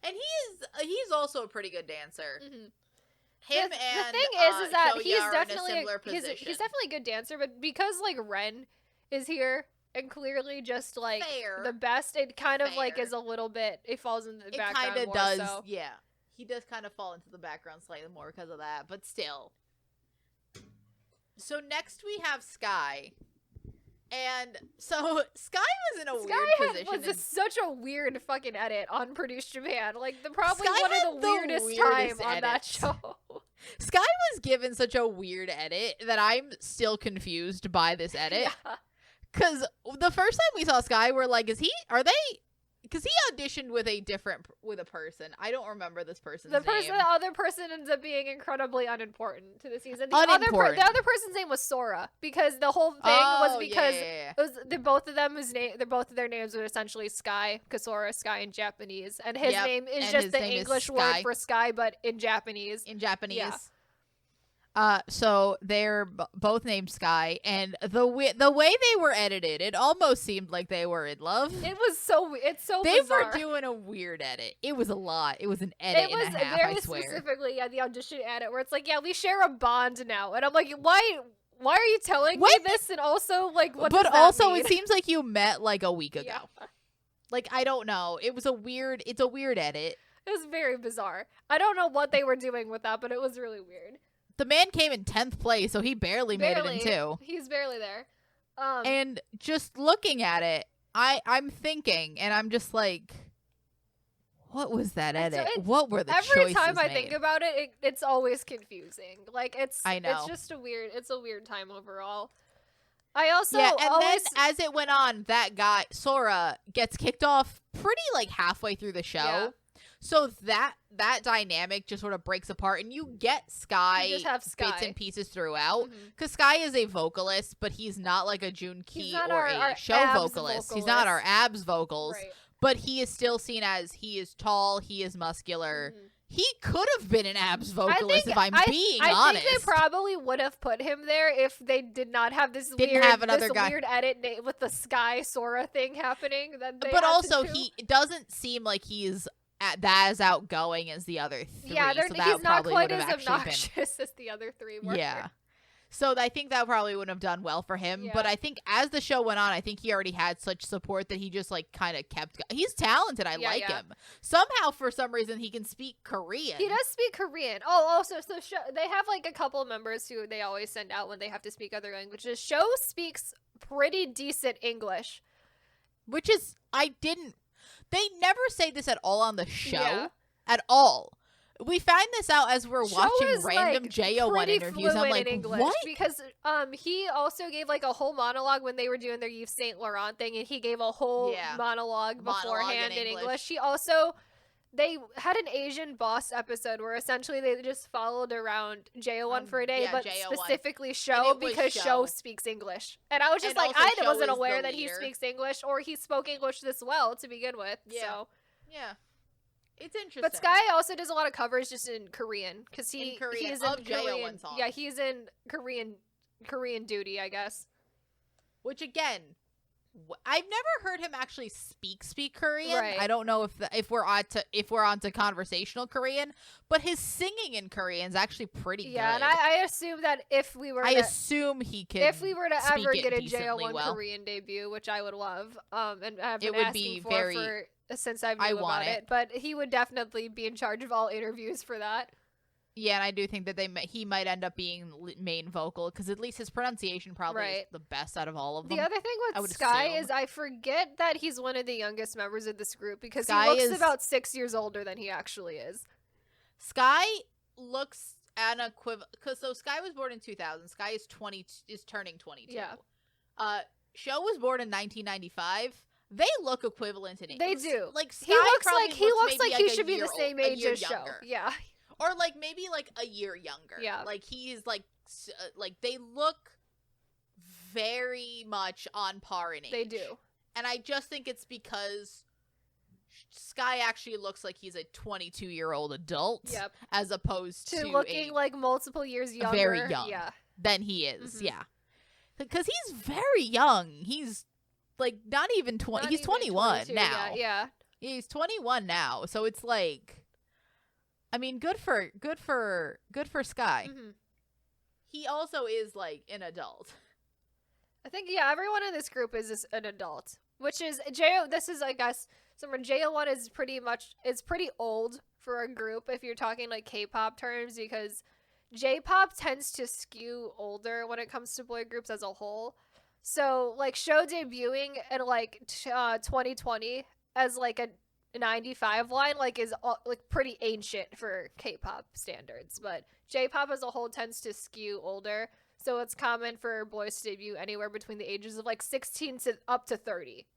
And he's also a pretty good dancer. The thing is that he's definitely he's definitely a good dancer, but because like Ren is here and clearly just like the best, it kind of like is a little bit, it falls in the background. It kind of does, so. Yeah. He does kind of fall into the background slightly more because of that, but still. So next we have Sky. And so Sky was in a weird position. Was such a weird fucking edit on Produce Japan. Like probably one of the weirdest times on that show. Sky was given such a weird edit that I'm still confused by this edit. Yeah. Because the first time we saw Sky, we're like, because he auditioned with a person. I don't remember this person's name. The other person ends up being incredibly unimportant to the season. The other person's name was Sora, because the whole thing was because it was both of their names were essentially Sky, because Sora is Sky in Japanese, and his name is just the English word for Sky, but in Japanese. Yeah. So they're both named Sky, and the way they were edited, it almost seemed like they were in love. It's so they bizarre. were doing a weird edit. It was a lot. It was an edit and a half, I swear. Specifically, the audition edit where it's like, we share a bond now, and I'm like, why are you telling me this? And also, like, what? But does that also, mean? It seems like you met like a week ago. Yeah. Like, I don't know. It's a weird edit. It was very bizarre. I don't know what they were doing with that, but it was really weird. The man came in 10th place, so he barely made it in 2. He's barely there. And just looking at it, I'm thinking, and I'm just like, what was that edit? What were the choices Every time I made? think about it, it's always confusing. Like, I know. It's just a weird time overall. I also then as it went on, that guy, Sora, gets kicked off pretty like halfway through the show. Yeah. So that dynamic just sort of breaks apart, and you get Sky bits and pieces throughout. Because Sky is a vocalist, but he's not like a Junki or a show vocalist. He's not our abs vocals, right. But he is still seen as he is tall, he is muscular, he could have been an abs vocalist if I'm being honest. I honest. think they probably would have put him there if they did not have this weird edit with the Sky Sora thing happening. But also, he doesn't seem like he's as outgoing as the other three. Yeah, so he's not quite as obnoxious as the other three were. Yeah. So I think that probably wouldn't have done well for him. Yeah. But I think as the show went on, I think he already had such support that he just like kind of kept. He's talented. I like him. Somehow, for some reason, he can speak Korean. He does speak Korean. Oh, also, so they have like a couple of members who they always send out when they have to speak other languages. Show speaks pretty decent English, which is They never say this at all on the show at all. We find this out as we're watching random JO1 interviews. I'm like, what? Because he also gave like a whole monologue when they were doing their Yves Saint Laurent thing, and he gave a whole monologue beforehand in English. They had an Asian boss episode where essentially they just followed around JO1 for a day, but JO1. Specifically Show because Show speaks English. And I was just like, I wasn't aware that he speaks English or he spoke English this well to begin with. Yeah. So. Yeah. It's interesting. But Sky also does a lot of covers just in Korean because he's in Korean. JO1 songs. Yeah, he's in Korean duty, I guess. Which again, I've never heard him actually speak Korean. Right. I don't know if we're onto conversational Korean, but his singing in Korean is actually pretty good. Yeah, and I assume that if we were to ever get a JO1 Korean debut, which I would love, and I've been asking for since I knew about it, but he would definitely be in charge of all interviews for that. Yeah, and I do think that he might end up being main vocal because at least his pronunciation probably is the best out of all of them. The other thing with Sky is I forget that he's one of the youngest members of this group because he looks about 6 years older than he actually is. Sky looks an equivalent because Sky was born in 2000. Sky is turning 22. Yeah. Show was born in 1995. They look equivalent in age. They do. Like Sky he looks like he should be the same age as Show. Yeah. Or like maybe like a year younger. Yeah. Like he's like they look very much on par in age. They do. And I just think it's because Sky actually looks like he's a 22-year-old adult. Yep. As opposed to looking like multiple years younger. Very young. Yeah. Than he is. Mm-hmm. Yeah. Because he's very young. He's like not even 20. He's 21 now. Yeah. He's 21 now. So it's like, I mean, good for Sky. Mm-hmm. He also is like an adult. I think everyone in this group is an adult, which is this is I guess JO1 is pretty old for a group if you're talking like K-pop terms because J-pop tends to skew older when it comes to boy groups as a whole. So, like, Show debuting in, like, 2020 as, like, a 95 line, like, is, like, pretty ancient for K-pop standards. But J-pop as a whole tends to skew older. So it's common for boys to debut anywhere between the ages of, like, 16 to up to 30.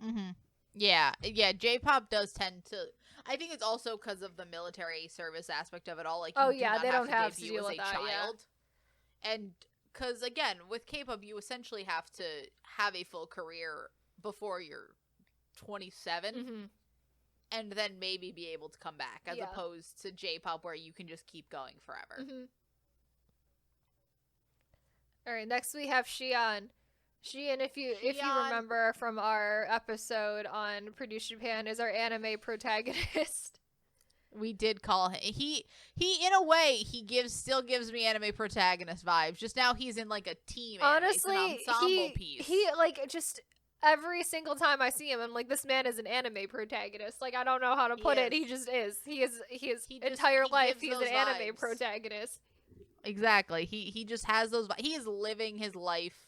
Mm-hmm. Yeah. Yeah, J-pop does tend to... I think it's also because of the military service aspect of it all. Like, they don't have to deal with that, child. Yeah. And... Because, again, with K-pop, you essentially have to have a full career before you're 27 and then maybe be able to come back as opposed to J-pop where you can just keep going forever. Mm-hmm. All right, next we have Xi'an. Xi'an, if you remember from our episode on Produce Japan, is our anime protagonist. We did call him. He in a way still gives me anime protagonist vibes. Just now he's in like a team. Honestly, it's an ensemble piece. He like just every single time I see him, I'm like, this man is an anime protagonist. Like I don't know how to put it. He just is. His entire life he's an anime protagonist. Exactly. He just has those. He is living his life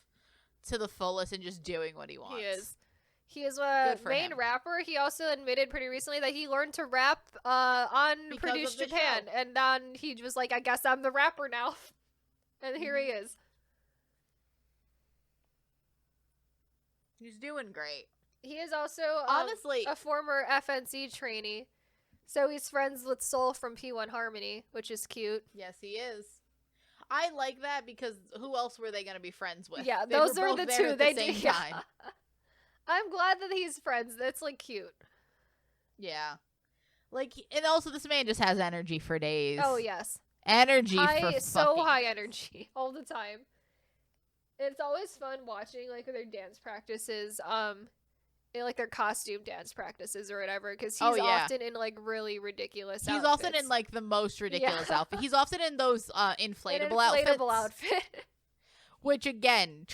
to the fullest and just doing what he wants. He is. He is a main rapper. He also admitted pretty recently that he learned to rap on Produce Japan. Show. And then he was like, I guess I'm the rapper now. And here he is. He's doing great. He is also honestly a former FNC trainee. So he's friends with Soul from P1 Harmony, which is cute. Yes, he is. I like that because who else were they going to be friends with? Yeah, those are the two they did. Yeah. I'm glad that he's friends. That's like cute. Yeah. Like, and also this man just has energy for days. Oh yes, energy for so fucking high energy all the time. It's always fun watching like their dance practices, like their costume dance practices or whatever, because he's often in like really ridiculous. He's outfits. often in like the most ridiculous outfit. He's often in those inflatable outfits. Which again,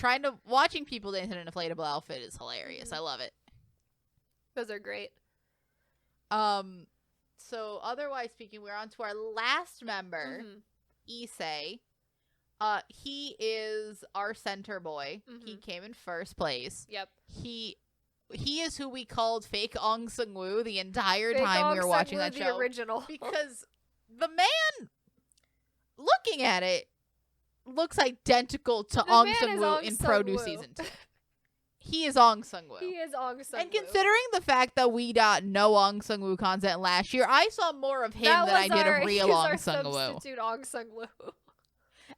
watching people dance in an inflatable outfit is hilarious. I love it. Those are great. So otherwise speaking, we're on to our last member, Issei. He is our center boy. He came in first place. Yep. He is who we called fake Ong Seung-woo the entire time we were watching that show. The original. Because the man, looking at it, looks identical to Ong Seung-woo in Produce Season 2. He is Ong Seung-woo. He is Ong Seung-woo. And considering the fact that we got no Ong Seung-woo content last year, I saw more of him than I did of real Ong Seung-woo. Substitute Ong Seung-woo.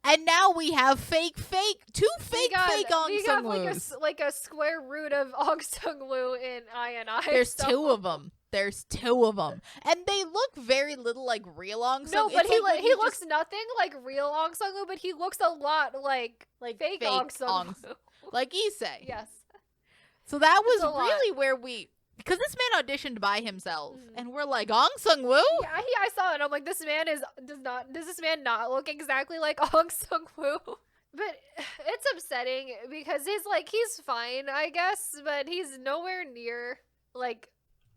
And now we have two fake Ong Seung-woos. Like a square root of Ong Seung-woo in I. There's two of them. And they look very little like real Ong Seung-woo. No, but he looks nothing like real Ong Seung-woo, but he looks a lot like fake Ong Seung-woo. Like Issei. Yes. So that was really where because this man auditioned by himself, and we're like, Ong Seung-woo? Yeah, I saw it. I'm like, does this man not look exactly like Ong Seung-woo? But it's upsetting because he's fine, I guess, but he's nowhere near like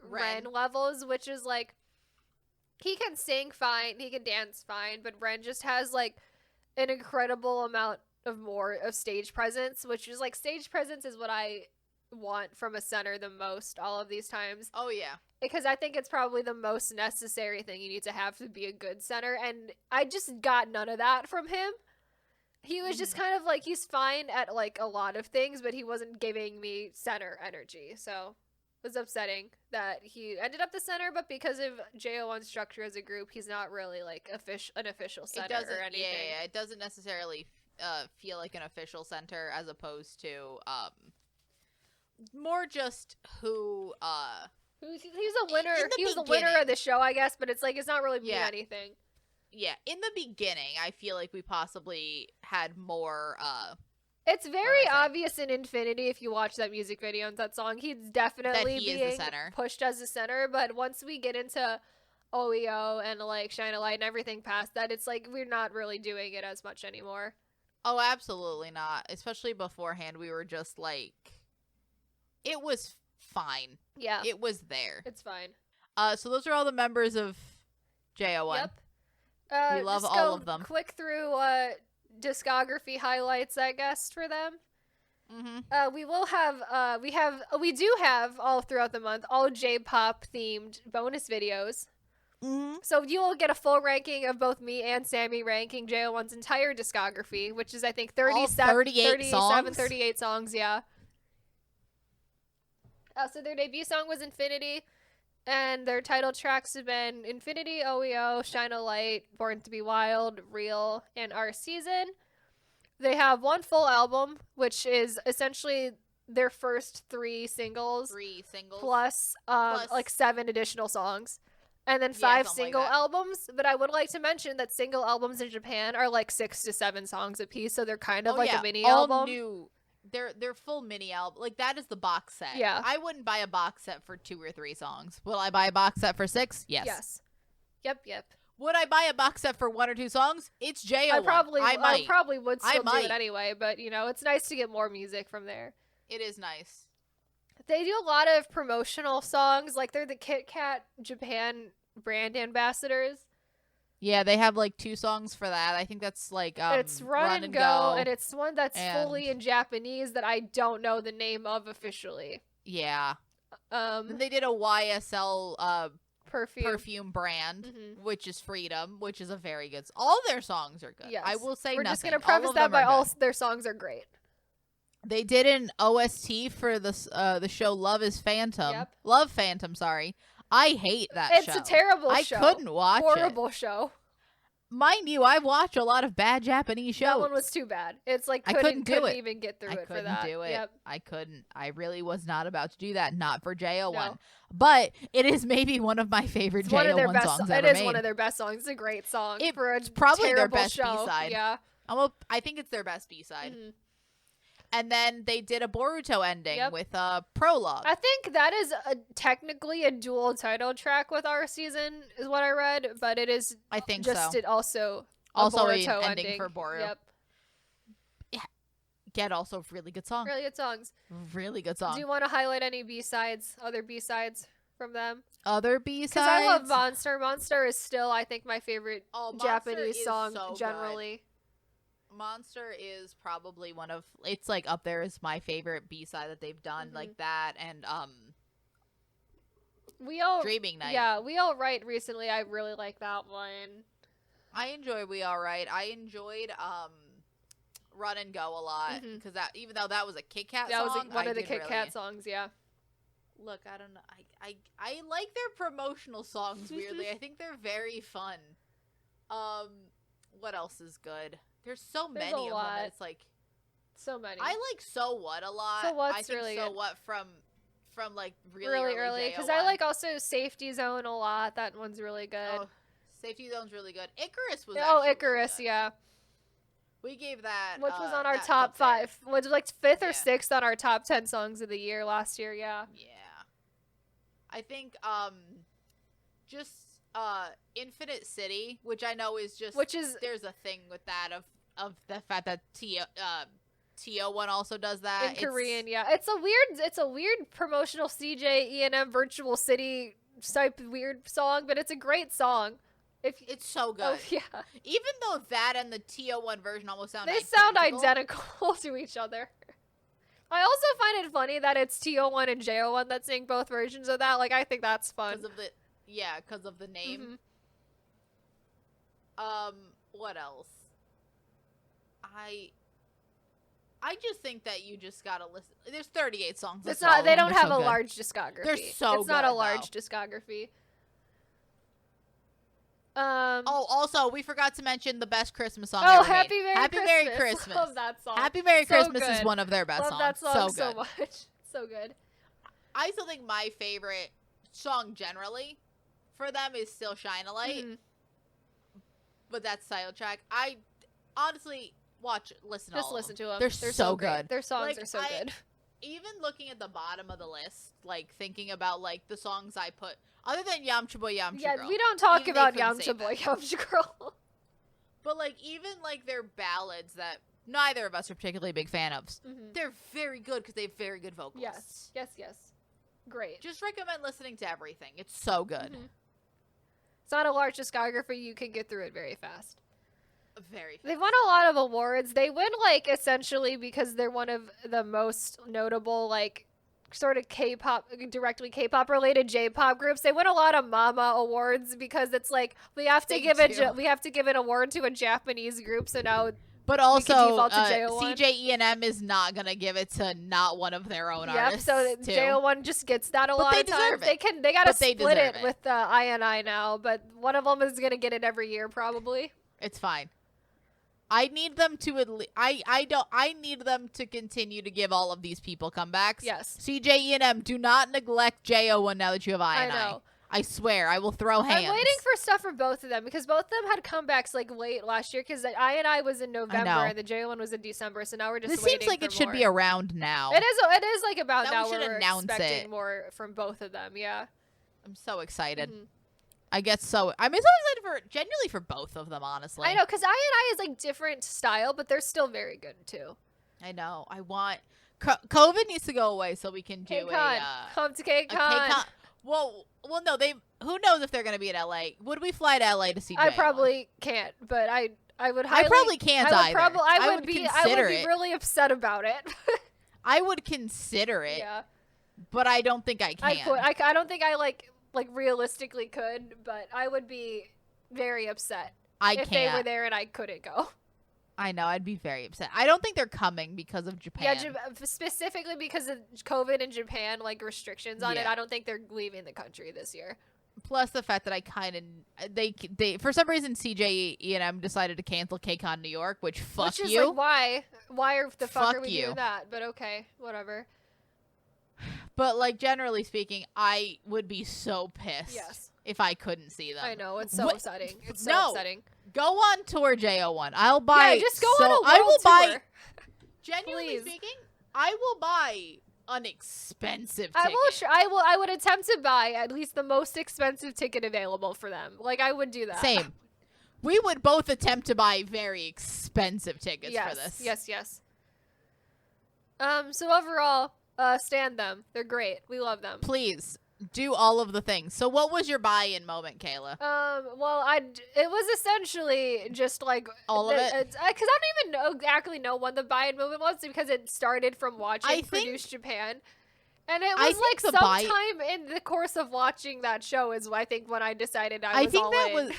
Ren levels, which is like, he can sing fine, he can dance fine, but Ren just has like an incredible amount of stage presence, which is like, stage presence is what I want from a center the most all of these times. Oh yeah, because I think it's probably the most necessary thing you need to have to be a good center, and I just got none of that from him. He was just kind of like, he's fine at like a lot of things, but he wasn't giving me center energy, so it was upsetting that he ended up the center, but because of JO1's structure as a group, he's not really like an official center or anything. Yeah, it doesn't necessarily feel like an official center, as opposed to more just he's a winner. He was the winner of the show, I guess, but it's like, it's not really mean anything. Yeah, in the beginning, I feel like we possibly had more. It's very obvious in Infinity if you watch that music video and that song. He's definitely being pushed as the center, but once we get into OEO and like Shine a Light and everything past that, it's like we're not really doing it as much anymore. Oh, absolutely not. Especially beforehand, we were just like, it was fine. Yeah. It was there. It's fine. So those are all the members of JO1. Yep. We love all of them. Quick through discography highlights, I guess, for them. We do have all throughout the month all J-pop themed bonus videos. So you will get a full ranking of both me and Sammi ranking JO1's entire discography, which is I think 38 songs, yeah. So their debut song was Infinity, and their title tracks have been Infinity, OEO, Shine a Light, Born to be Wild, Real, and Our Season. They have one full album, which is essentially their first three singles. Plus like 7 additional songs. And then 5 single albums. But I would like to mention that single albums in Japan are like 6 to 7 songs a piece, so they're kind of a mini album. New. They're full mini album. Like, that is the box set. Yeah. I wouldn't buy a box set for 2 or 3 songs. Will I buy a box set for 6? Yes. Yep. Would I buy a box set for 1 or 2 songs? It's JO1. I probably would still do it anyway, but you know, it's nice to get more music from there. It is nice. They do a lot of promotional songs, like they're the Kit Kat Japan brand ambassadors. Yeah, they have like 2 songs for that. I think that's like it's Run and Go, and it's one that's fully in Japanese that I don't know the name of officially. Yeah. They did a YSL perfume brand, which is Freedom, which is a very good. All their songs are good. Yes. I will say we're nothing. Just gonna preface that by all their songs are great. They did an OST for the show Love is Phantom. Yep. Love Phantom, sorry. I hate that show. It's a terrible show. I couldn't watch Horrible show. mind you, I watch a lot of bad Japanese shows. That one was too bad. It's like I couldn't do it. Even get through I it for couldn't that. do it. Yep. I couldn't. I really was not about to do that. Not for JO1. No. But it is maybe one of my favorite JO1 songs ever It is made. one of their best songs. It's a great song. It's probably their best show. B-side. Yeah. I think it's their best B-side. Mm-hmm. And then they did a Boruto ending with a prologue. I think that is technically a dual title track with our season, is what I read. But it is. I think just so. It also Boruto an ending for Boruto. Yep. Yeah. Get also really good songs. Really good songs. Really good songs. Do you want to highlight any B-sides? Other B-sides from them? Other B-sides? Because I love Monster. Monster is still, I think, my favorite Japanese song generally. Good. Monster is probably it's like up there as my favorite B-side that they've done, like that, and Dreaming Night. Yeah, We All Right recently, I really like that one. I enjoy We All Right. I enjoyed Run and Go a lot, because that, even though that was a Kit Kat song, that was one of the Kit Kat songs, yeah. Look, I don't know, I like their promotional songs, weirdly. I think they're very fun. What else is good? There's many of them. It's like so many. I like So What a lot. So What's I think really So good. What from like really early because I like also Safety Zone a lot. That one's really good. Oh, Safety Zone's really good. Icarus was Icarus, really yeah. We gave that, which was on our top 5. Was like 5th or 6th on our top 10 songs of the year last year. Yeah. Yeah. I think just Infinite City, which I know is just there's a thing with that of the fact that TO1 also does that in Korean. Yeah, it's a weird promotional CJ E&M Virtual City type weird song, but it's a great song. It's so good. Oh, yeah. Even though that and the TO1 version almost sound identical to each other. I also find it funny that it's TO1 and JO1 that sing both versions of that. Like, I think that's fun. Because of the name. What else? I just think that you just gotta listen. There's 38 songs. It's not. They don't have a large discography. They're so good. It's not a large discography. Also, we forgot to mention the best Christmas song. Happy Merry Christmas! Love that song. Happy Merry Christmas is one of their best songs. Love that song so much. So good. I still think my favorite song generally for them is still Shine a Light. But that's title track. I honestly listen to them. They're so good. Their songs are so good. Even looking at the bottom of the list, like thinking about like the songs I put, other than Yamcha Boy Yamcha Girl. Yeah, we don't talk about Yamcha Boy Yamcha Girl. But like even like their ballads that neither of us are particularly a big fan of, they're very good because they have very good vocals. Yes. Great. Just recommend listening to everything. It's so good. It's not a large discography. You can get through it very fast. Very fast. They've won a lot of awards. They win, like, essentially because they're one of the most notable, like, sort of K-pop, directly K-pop related J-pop groups. They win a lot of Mama awards because it's like we have to give an award to a Japanese group. So now, but also CJ is not gonna give it to not one of their own artists. So JO1 just gets that a lot of times. They gotta split it with I now, but one of them is gonna get it every year probably. It's fine. I need them to I need them to continue to give all of these people comebacks. Yes. CJ do not neglect JO1 now that you have I know. I swear, I will throw hands. I'm waiting for stuff for both of them because both of them had comebacks like late last year because I was in November and the JO1 was in December, so now we're just waiting for more. This seems like it should be around now. It is like about now we're expecting more from both of them, yeah. I'm so excited. I'm so excited genuinely for both of them, honestly. I know, because I is like different style, but they're still very good too. I know. I want COVID needs to go away so we can do come to KCON. Well, no. Who knows if they're gonna be in LA? Would we fly to LA to see? I probably can't, but I would. I probably can't either. I would be really upset about it. I would consider it. Yeah. But I don't think I can. I don't think I like realistically could, but I would be very upset if they were there and I couldn't go. I know, I'd be very upset. I don't think they're coming because of Japan. Yeah, specifically because of COVID in Japan, like restrictions on it. I don't think they're leaving the country this year. Plus the fact that I kind of they for some reason CJ&M decided to cancel KCON New York, which fuck Which is you. like why are the fuck Fuck are we you. doing that? But okay, whatever. But like generally speaking, I would be so pissed if I couldn't see them. I know, it's so upsetting. It's so No. upsetting. Go on tour, JO1. I'll buy. Yeah, just go on a world I will tour. buy. Genuinely Please. speaking, I will buy an expensive ticket. I would attempt to buy at least the most expensive ticket available for them. Like I would do that. Same. We would both attempt to buy very expensive tickets for this. Yes. So overall, stand them. They're great. We love them. Please do all of the things. So what was your buy-in moment, Kayla? Well, it was essentially just like all of it, because I don't even exactly know when the buy-in moment was because it started from watching Produce Japan, and it was like sometime in the course of watching that show is I think when I decided I was all in.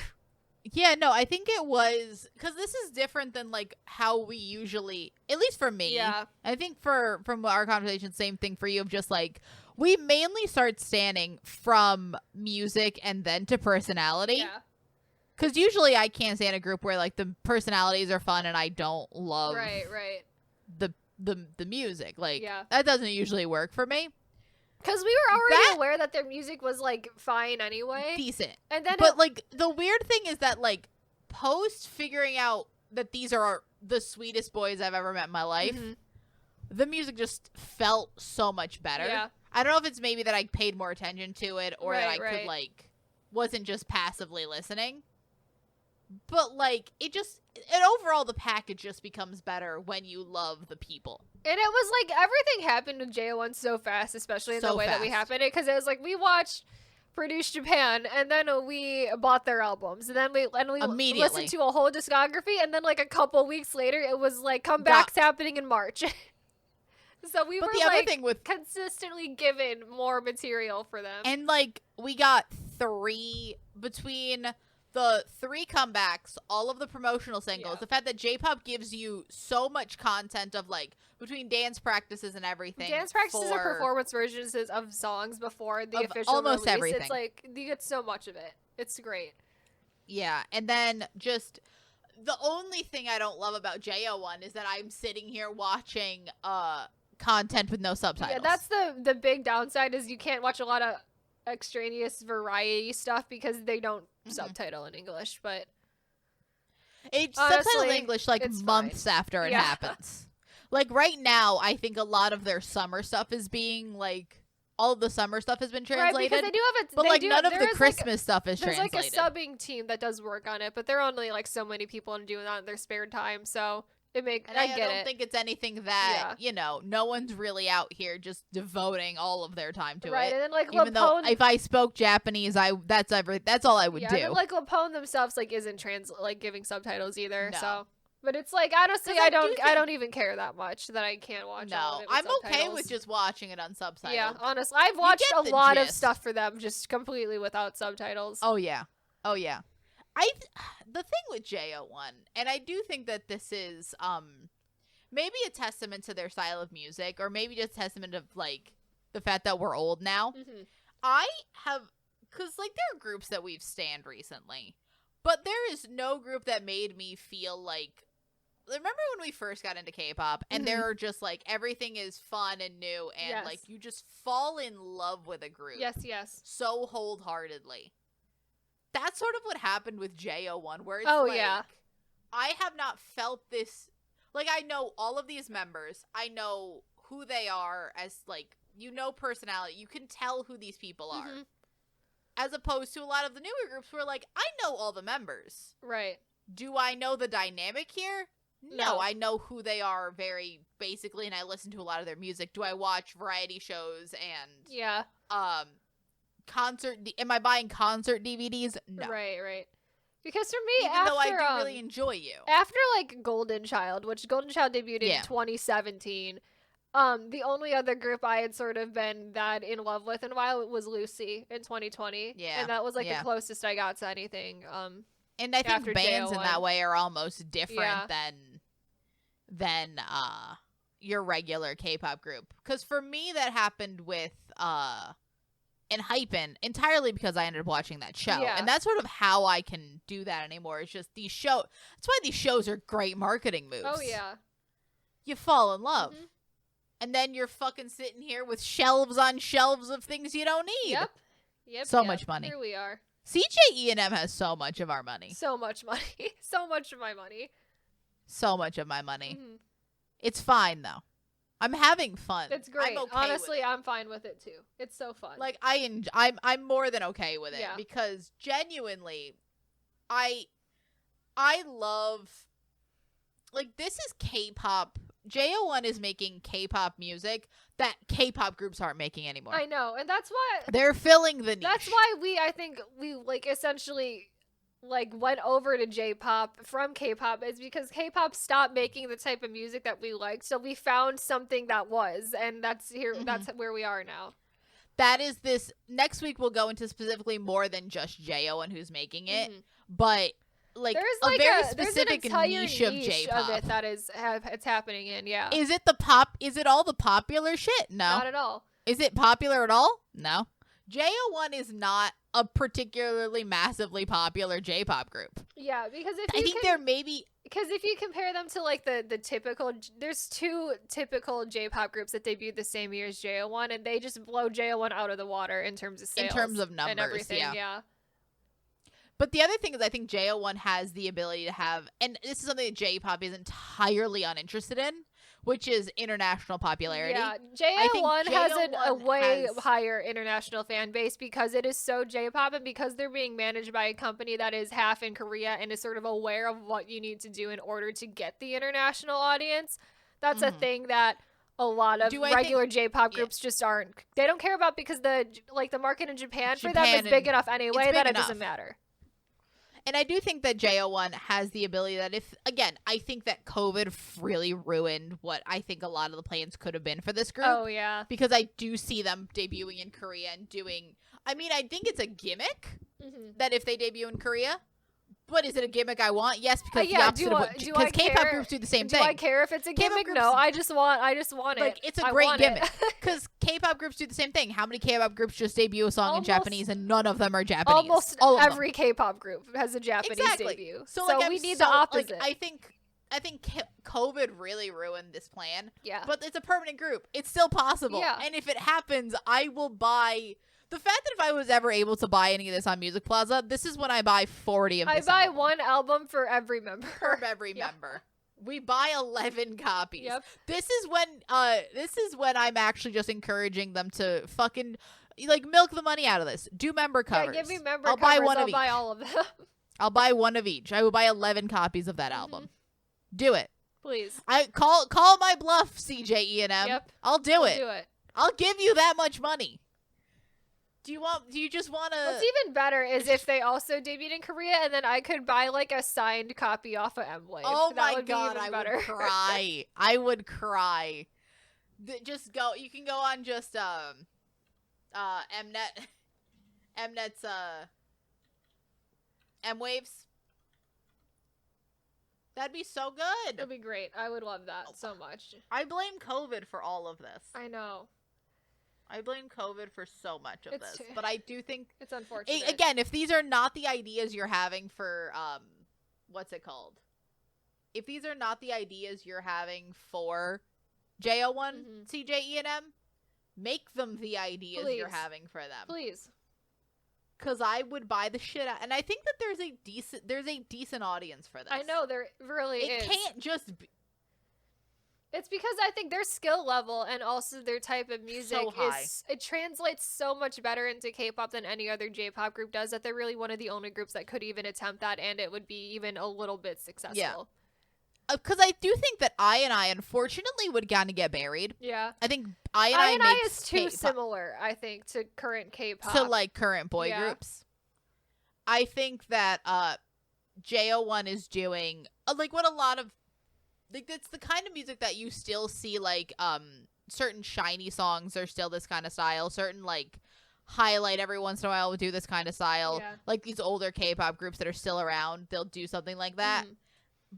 Yeah, no, I think it was because this is different than like how we usually, at least for me. Yeah. I think from our conversation, same thing for you of just like we mainly start standing from music and then to personality. Yeah. Because usually I can't stand a group where like the personalities are fun and I don't love the music. Like that doesn't usually work for me. Because we were already aware that their music was, like, fine anyway. Decent. And then but, like, the weird thing is that, like, post figuring out that these are the sweetest boys I've ever met in my life, the music just felt so much better. Yeah. I don't know if it's maybe that I paid more attention to it or that I could, like, wasn't just passively listening. But, like, and overall the package just becomes better when you love the people. And it was like everything happened with JO1 so fast, especially in the way that we happened it, because it was like we watched Produce Japan, and then we bought their albums, and then we listened to a whole discography, and then like a couple weeks later, it was like comebacks happening in March. So we were like consistently given more material for them, and like we got between the 3 comebacks, all of the promotional singles, the fact that J-pop gives you so much content of like between dance practices and everything. Dance practices are performance versions of songs before the official almost release. Everything. It's like you get so much of it. It's great. Yeah, and then just the only thing I don't love about JO1 is that I'm sitting here watching content with no subtitles. Yeah, that's the big downside is you can't watch a lot of extraneous variety stuff because they don't subtitle in English, but it's subtitled in English like months after it happens. Like right now, I think a lot of their summer stuff is being like all of the summer stuff has been translated. Right, because they do have but like none of the Christmas stuff is translated. There's like a subbing team that does work on it, but they're only like so many people and doing that in their spare time, so I don't think it's anything that, you know, no one's really out here just devoting all of their time to it. Right, and then like even though if I spoke Japanese, that's all I would do. And then like Lapone themselves like isn't giving subtitles either. No. So, but it's like honestly, I don't even care that much that I can't watch. No, I'm okay with just watching it unsubtitled. Yeah, honestly, I've watched a lot of stuff for them just completely without subtitles. Oh yeah. The thing with JO1, and I do think that this is maybe a testament to their style of music, or maybe just a testament of like the fact that we're old now. Because like there are groups that we've stanned recently, but there is no group that made me feel like. Remember when we first got into K-pop, and there are just like everything is fun and new, and like you just fall in love with a group. Yes. So wholeheartedly. That's sort of what happened with JO1, where it's I have not felt this. Like, I know all of these members. I know who they are as, like, personality. You can tell who these people are. As opposed to a lot of the newer groups where, like, I know all the members. Right. Do I know the dynamic here? No, I know who they are very basically, and I listen to a lot of their music. Do I watch variety shows and... am I buying concert DVDs? No. Right. Because for me, even though I do really enjoy you. After like Golden Child, which Golden Child debuted in 2017, the only other group I had sort of been that in love with in a while was Lucy in 2020. Yeah. And that was like the closest I got to anything. And I think bands in that way are almost different than your regular K-pop group. Because for me, that happened with and hyping entirely because I ended up watching that show. Yeah. And that's sort of how I can do that anymore. It's just that's why these shows are great marketing moves. Oh, yeah. You fall in love. Mhm. And then you're fucking sitting here with shelves on shelves of things you don't need. Yep. So much money. Here we are. CJE&M has so much of our money. So much money. So much of my money. So much of my money. Mhm. It's fine, though. I'm having fun. It's great. I'm okay Honestly, with it. I'm fine with it, too. It's so fun. Like, I'm more than okay with it. Yeah. Because genuinely, I love, like, this is K-pop. JO1 is making K-pop music that K-pop groups aren't making anymore. I know. And that's why... They're filling the niche. That's why I think we, like, essentially... like went over to J-pop from K-pop is because K-pop stopped making the type of music that we liked, so we found something that was, and that's where we are now. That is this next week we'll go into specifically more than just JO1 who's making it, but like there's a like very there's specific an entire niche of J-pop. of it that is it's happening in, yeah. Is it all the popular shit? No. Not at all. Is it popular at all? No. JO1 is not a particularly massively popular J-pop group. Yeah, because if you compare them to like the typical, there's two typical J-pop groups that debuted the same year as JO1, and they just blow JO1 out of the water in terms of sales, in terms of numbers, and everything. Yeah. But the other thing is, I think JO1 has the ability to have, and this is something that J-pop is entirely uninterested in, which is international popularity. Yeah, JO1 has a way higher international fan base because it is so J-pop, and because they're being managed by a company that is half in Korea and is sort of aware of what you need to do in order to get the international audience. That's a thing that a lot of regular J-pop groups just aren't. They don't care about because the market in Japan for them is big enough anyway that it doesn't matter. And I do think that JO1 has the ability that I think that COVID really ruined what I think a lot of the plans could have been for this group. Oh, yeah. Because I do see them debuting in Korea and I think it's a gimmick that if they debut in Korea. But is it a gimmick I want? Yes, because the opposite of because K-pop groups do the same thing. Do I care if it's a gimmick? No, I just want it. Like, it's a great gimmick because K-pop groups do the same thing. How many K-pop groups just debut a song in Japanese and none of them are Japanese? Almost every K-pop group has a Japanese debut. So we need the opposite. I think COVID really ruined this plan. Yeah. But it's a permanent group. It's still possible. Yeah. And if it happens, I will buy. The fact that if I was ever able to buy any of this on Music Plaza, this is when I buy 40 of this. I buy one album for every member. For every member. We buy 11 copies. Yep. This is when I'm actually just encouraging them to fucking milk the money out of this. Do member covers. Yeah, give me member I'll covers. Buy one I'll of buy each. all of them. I'll buy one of each. I will buy 11 copies of that album. Do it. Please. I call my bluff, CJE&M. Yep. I'll do it. Do it. I'll give you that much money. Do you just want to... What's even better is if they also debuted in Korea and then I could buy like a signed copy off of Mwave. Oh that my would god, be even I better. would cry. I would cry. Just go, you can go on just Mnet's Mwaves. That'd be so good. That'd be great. I would love that so much. I blame COVID for all of this. I know. I blame COVID for so much of this, but I do think it's unfortunate. Again, if these are not the ideas you're having for what's it called? If these are not the ideas you're having for JO1 CJE&M, make them the ideas you're having for them. Please. Cuz I would buy the shit out. And I think that there's a decent audience for this. I know there really is. It can't just be It's because I think their skill level and also their type of music it translates so much better into K-pop than any other J-pop group does that they're really one of the only groups that could even attempt that, and it would be even a little bit successful. Yeah. Because I do think that I unfortunately would kind of get buried. Yeah. I think I is too similar, I think, to current K-pop. To like current boy groups. I think that JO1 is doing like what a lot of like it's the kind of music that you still see like certain shiny songs are still this kind of style. Certain like highlight every once in a while will do this kind of style. Yeah. Like these older K-pop groups that are still around, they'll do something like that.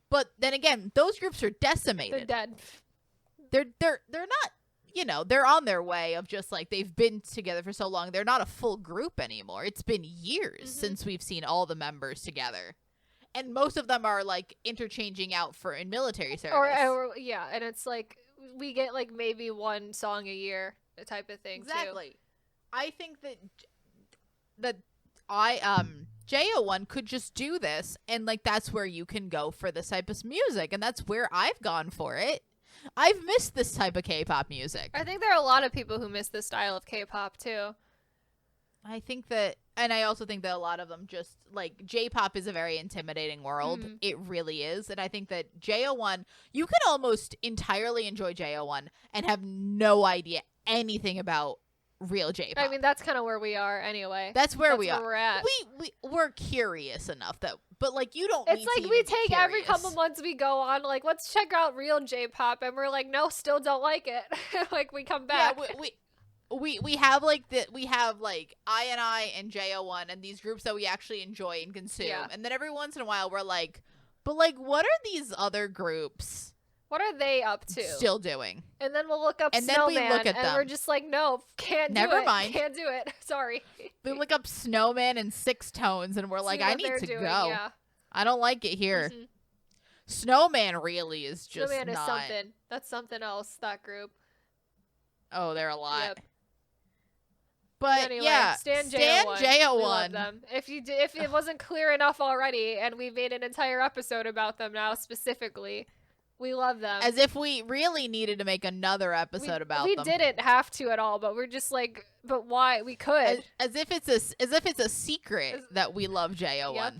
But then again, those groups are decimated. They're dead. They're not, you know, they're on their way of just like they've been together for so long. They're not a full group anymore. It's been years since we've seen all the members together. And most of them are like interchanging out for in military service. Or yeah, and it's like we get like maybe one song a year type of thing exactly. too. I think that JO1 could just do this, and like that's where you can go for this type of music, and that's where I've gone for it. I've missed this type of K-pop music. I think there are a lot of people who miss this style of K-pop too. I think that, and I also think that a lot of them just, like, J-pop is a very intimidating world. It really is. And I think that JO1, you can almost entirely enjoy JO1 and have no idea anything about real J-pop. I mean, that's kind of where we are anyway. That's where we are. We're at. We're curious enough that, but like you don't. It's need like to we even be take every curious. couple months we go on, like let's check out real J-pop, and we're like, no, still don't like it. Like we come back. Yeah, we have like I and JO1 and these groups that we actually enjoy and consume, and then every once in a while we're like, but like, what are these other groups? What are they up to? Still doing. And then we'll look up and Snowman, then we look at and them. we're just like, no, can't do it. Never mind. Can't do it. Sorry. We look up Snowman and Six Tones, and we're like, I need to go. Yeah. I don't like it here. Snowman really is just Snowman not. is something. That's something else, that group. Oh, they're a lot. Yep. But anyway, yeah, Stan JO1. We love them. If it wasn't clear enough already, and we made an entire episode about them now specifically, we love them. As if we really needed to make another episode about them. We didn't have to at all, but we're just like, but why? We could. As if it's a secret that we love JO1. Yep.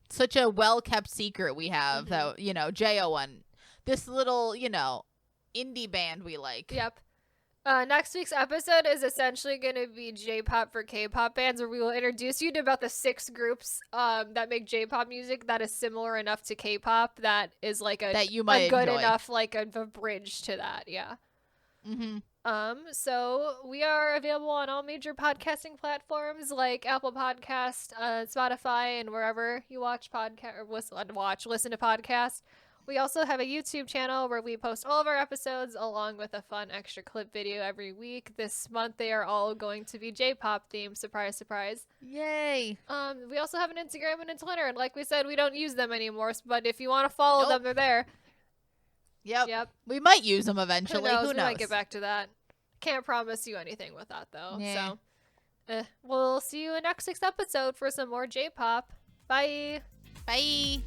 Such a well-kept secret we have that, you know, JO1. This little, you know, indie band we like. Yep. Next week's episode is essentially going to be J-pop for K-pop bands, where we will introduce you to about the 6 groups that make J-pop music that is similar enough to K-pop that is like that you might good enjoy. enough like a bridge to that. Yeah. So we are available on all major podcasting platforms like Apple Podcast, Spotify, and wherever you watch podcast or listen to podcasts. We also have a YouTube channel where we post all of our episodes along with a fun extra clip video every week. This month they are all going to be J-pop themed. Surprise, surprise. Yay. We also have an Instagram and a Twitter, and like we said, we don't use them anymore, but if you want to follow them, they're there. Yep. We might use them eventually. Who knows? We might get back to that. Can't promise you anything with that though. Yeah. So we'll see you in next week's episode for some more J-pop. Bye. Bye.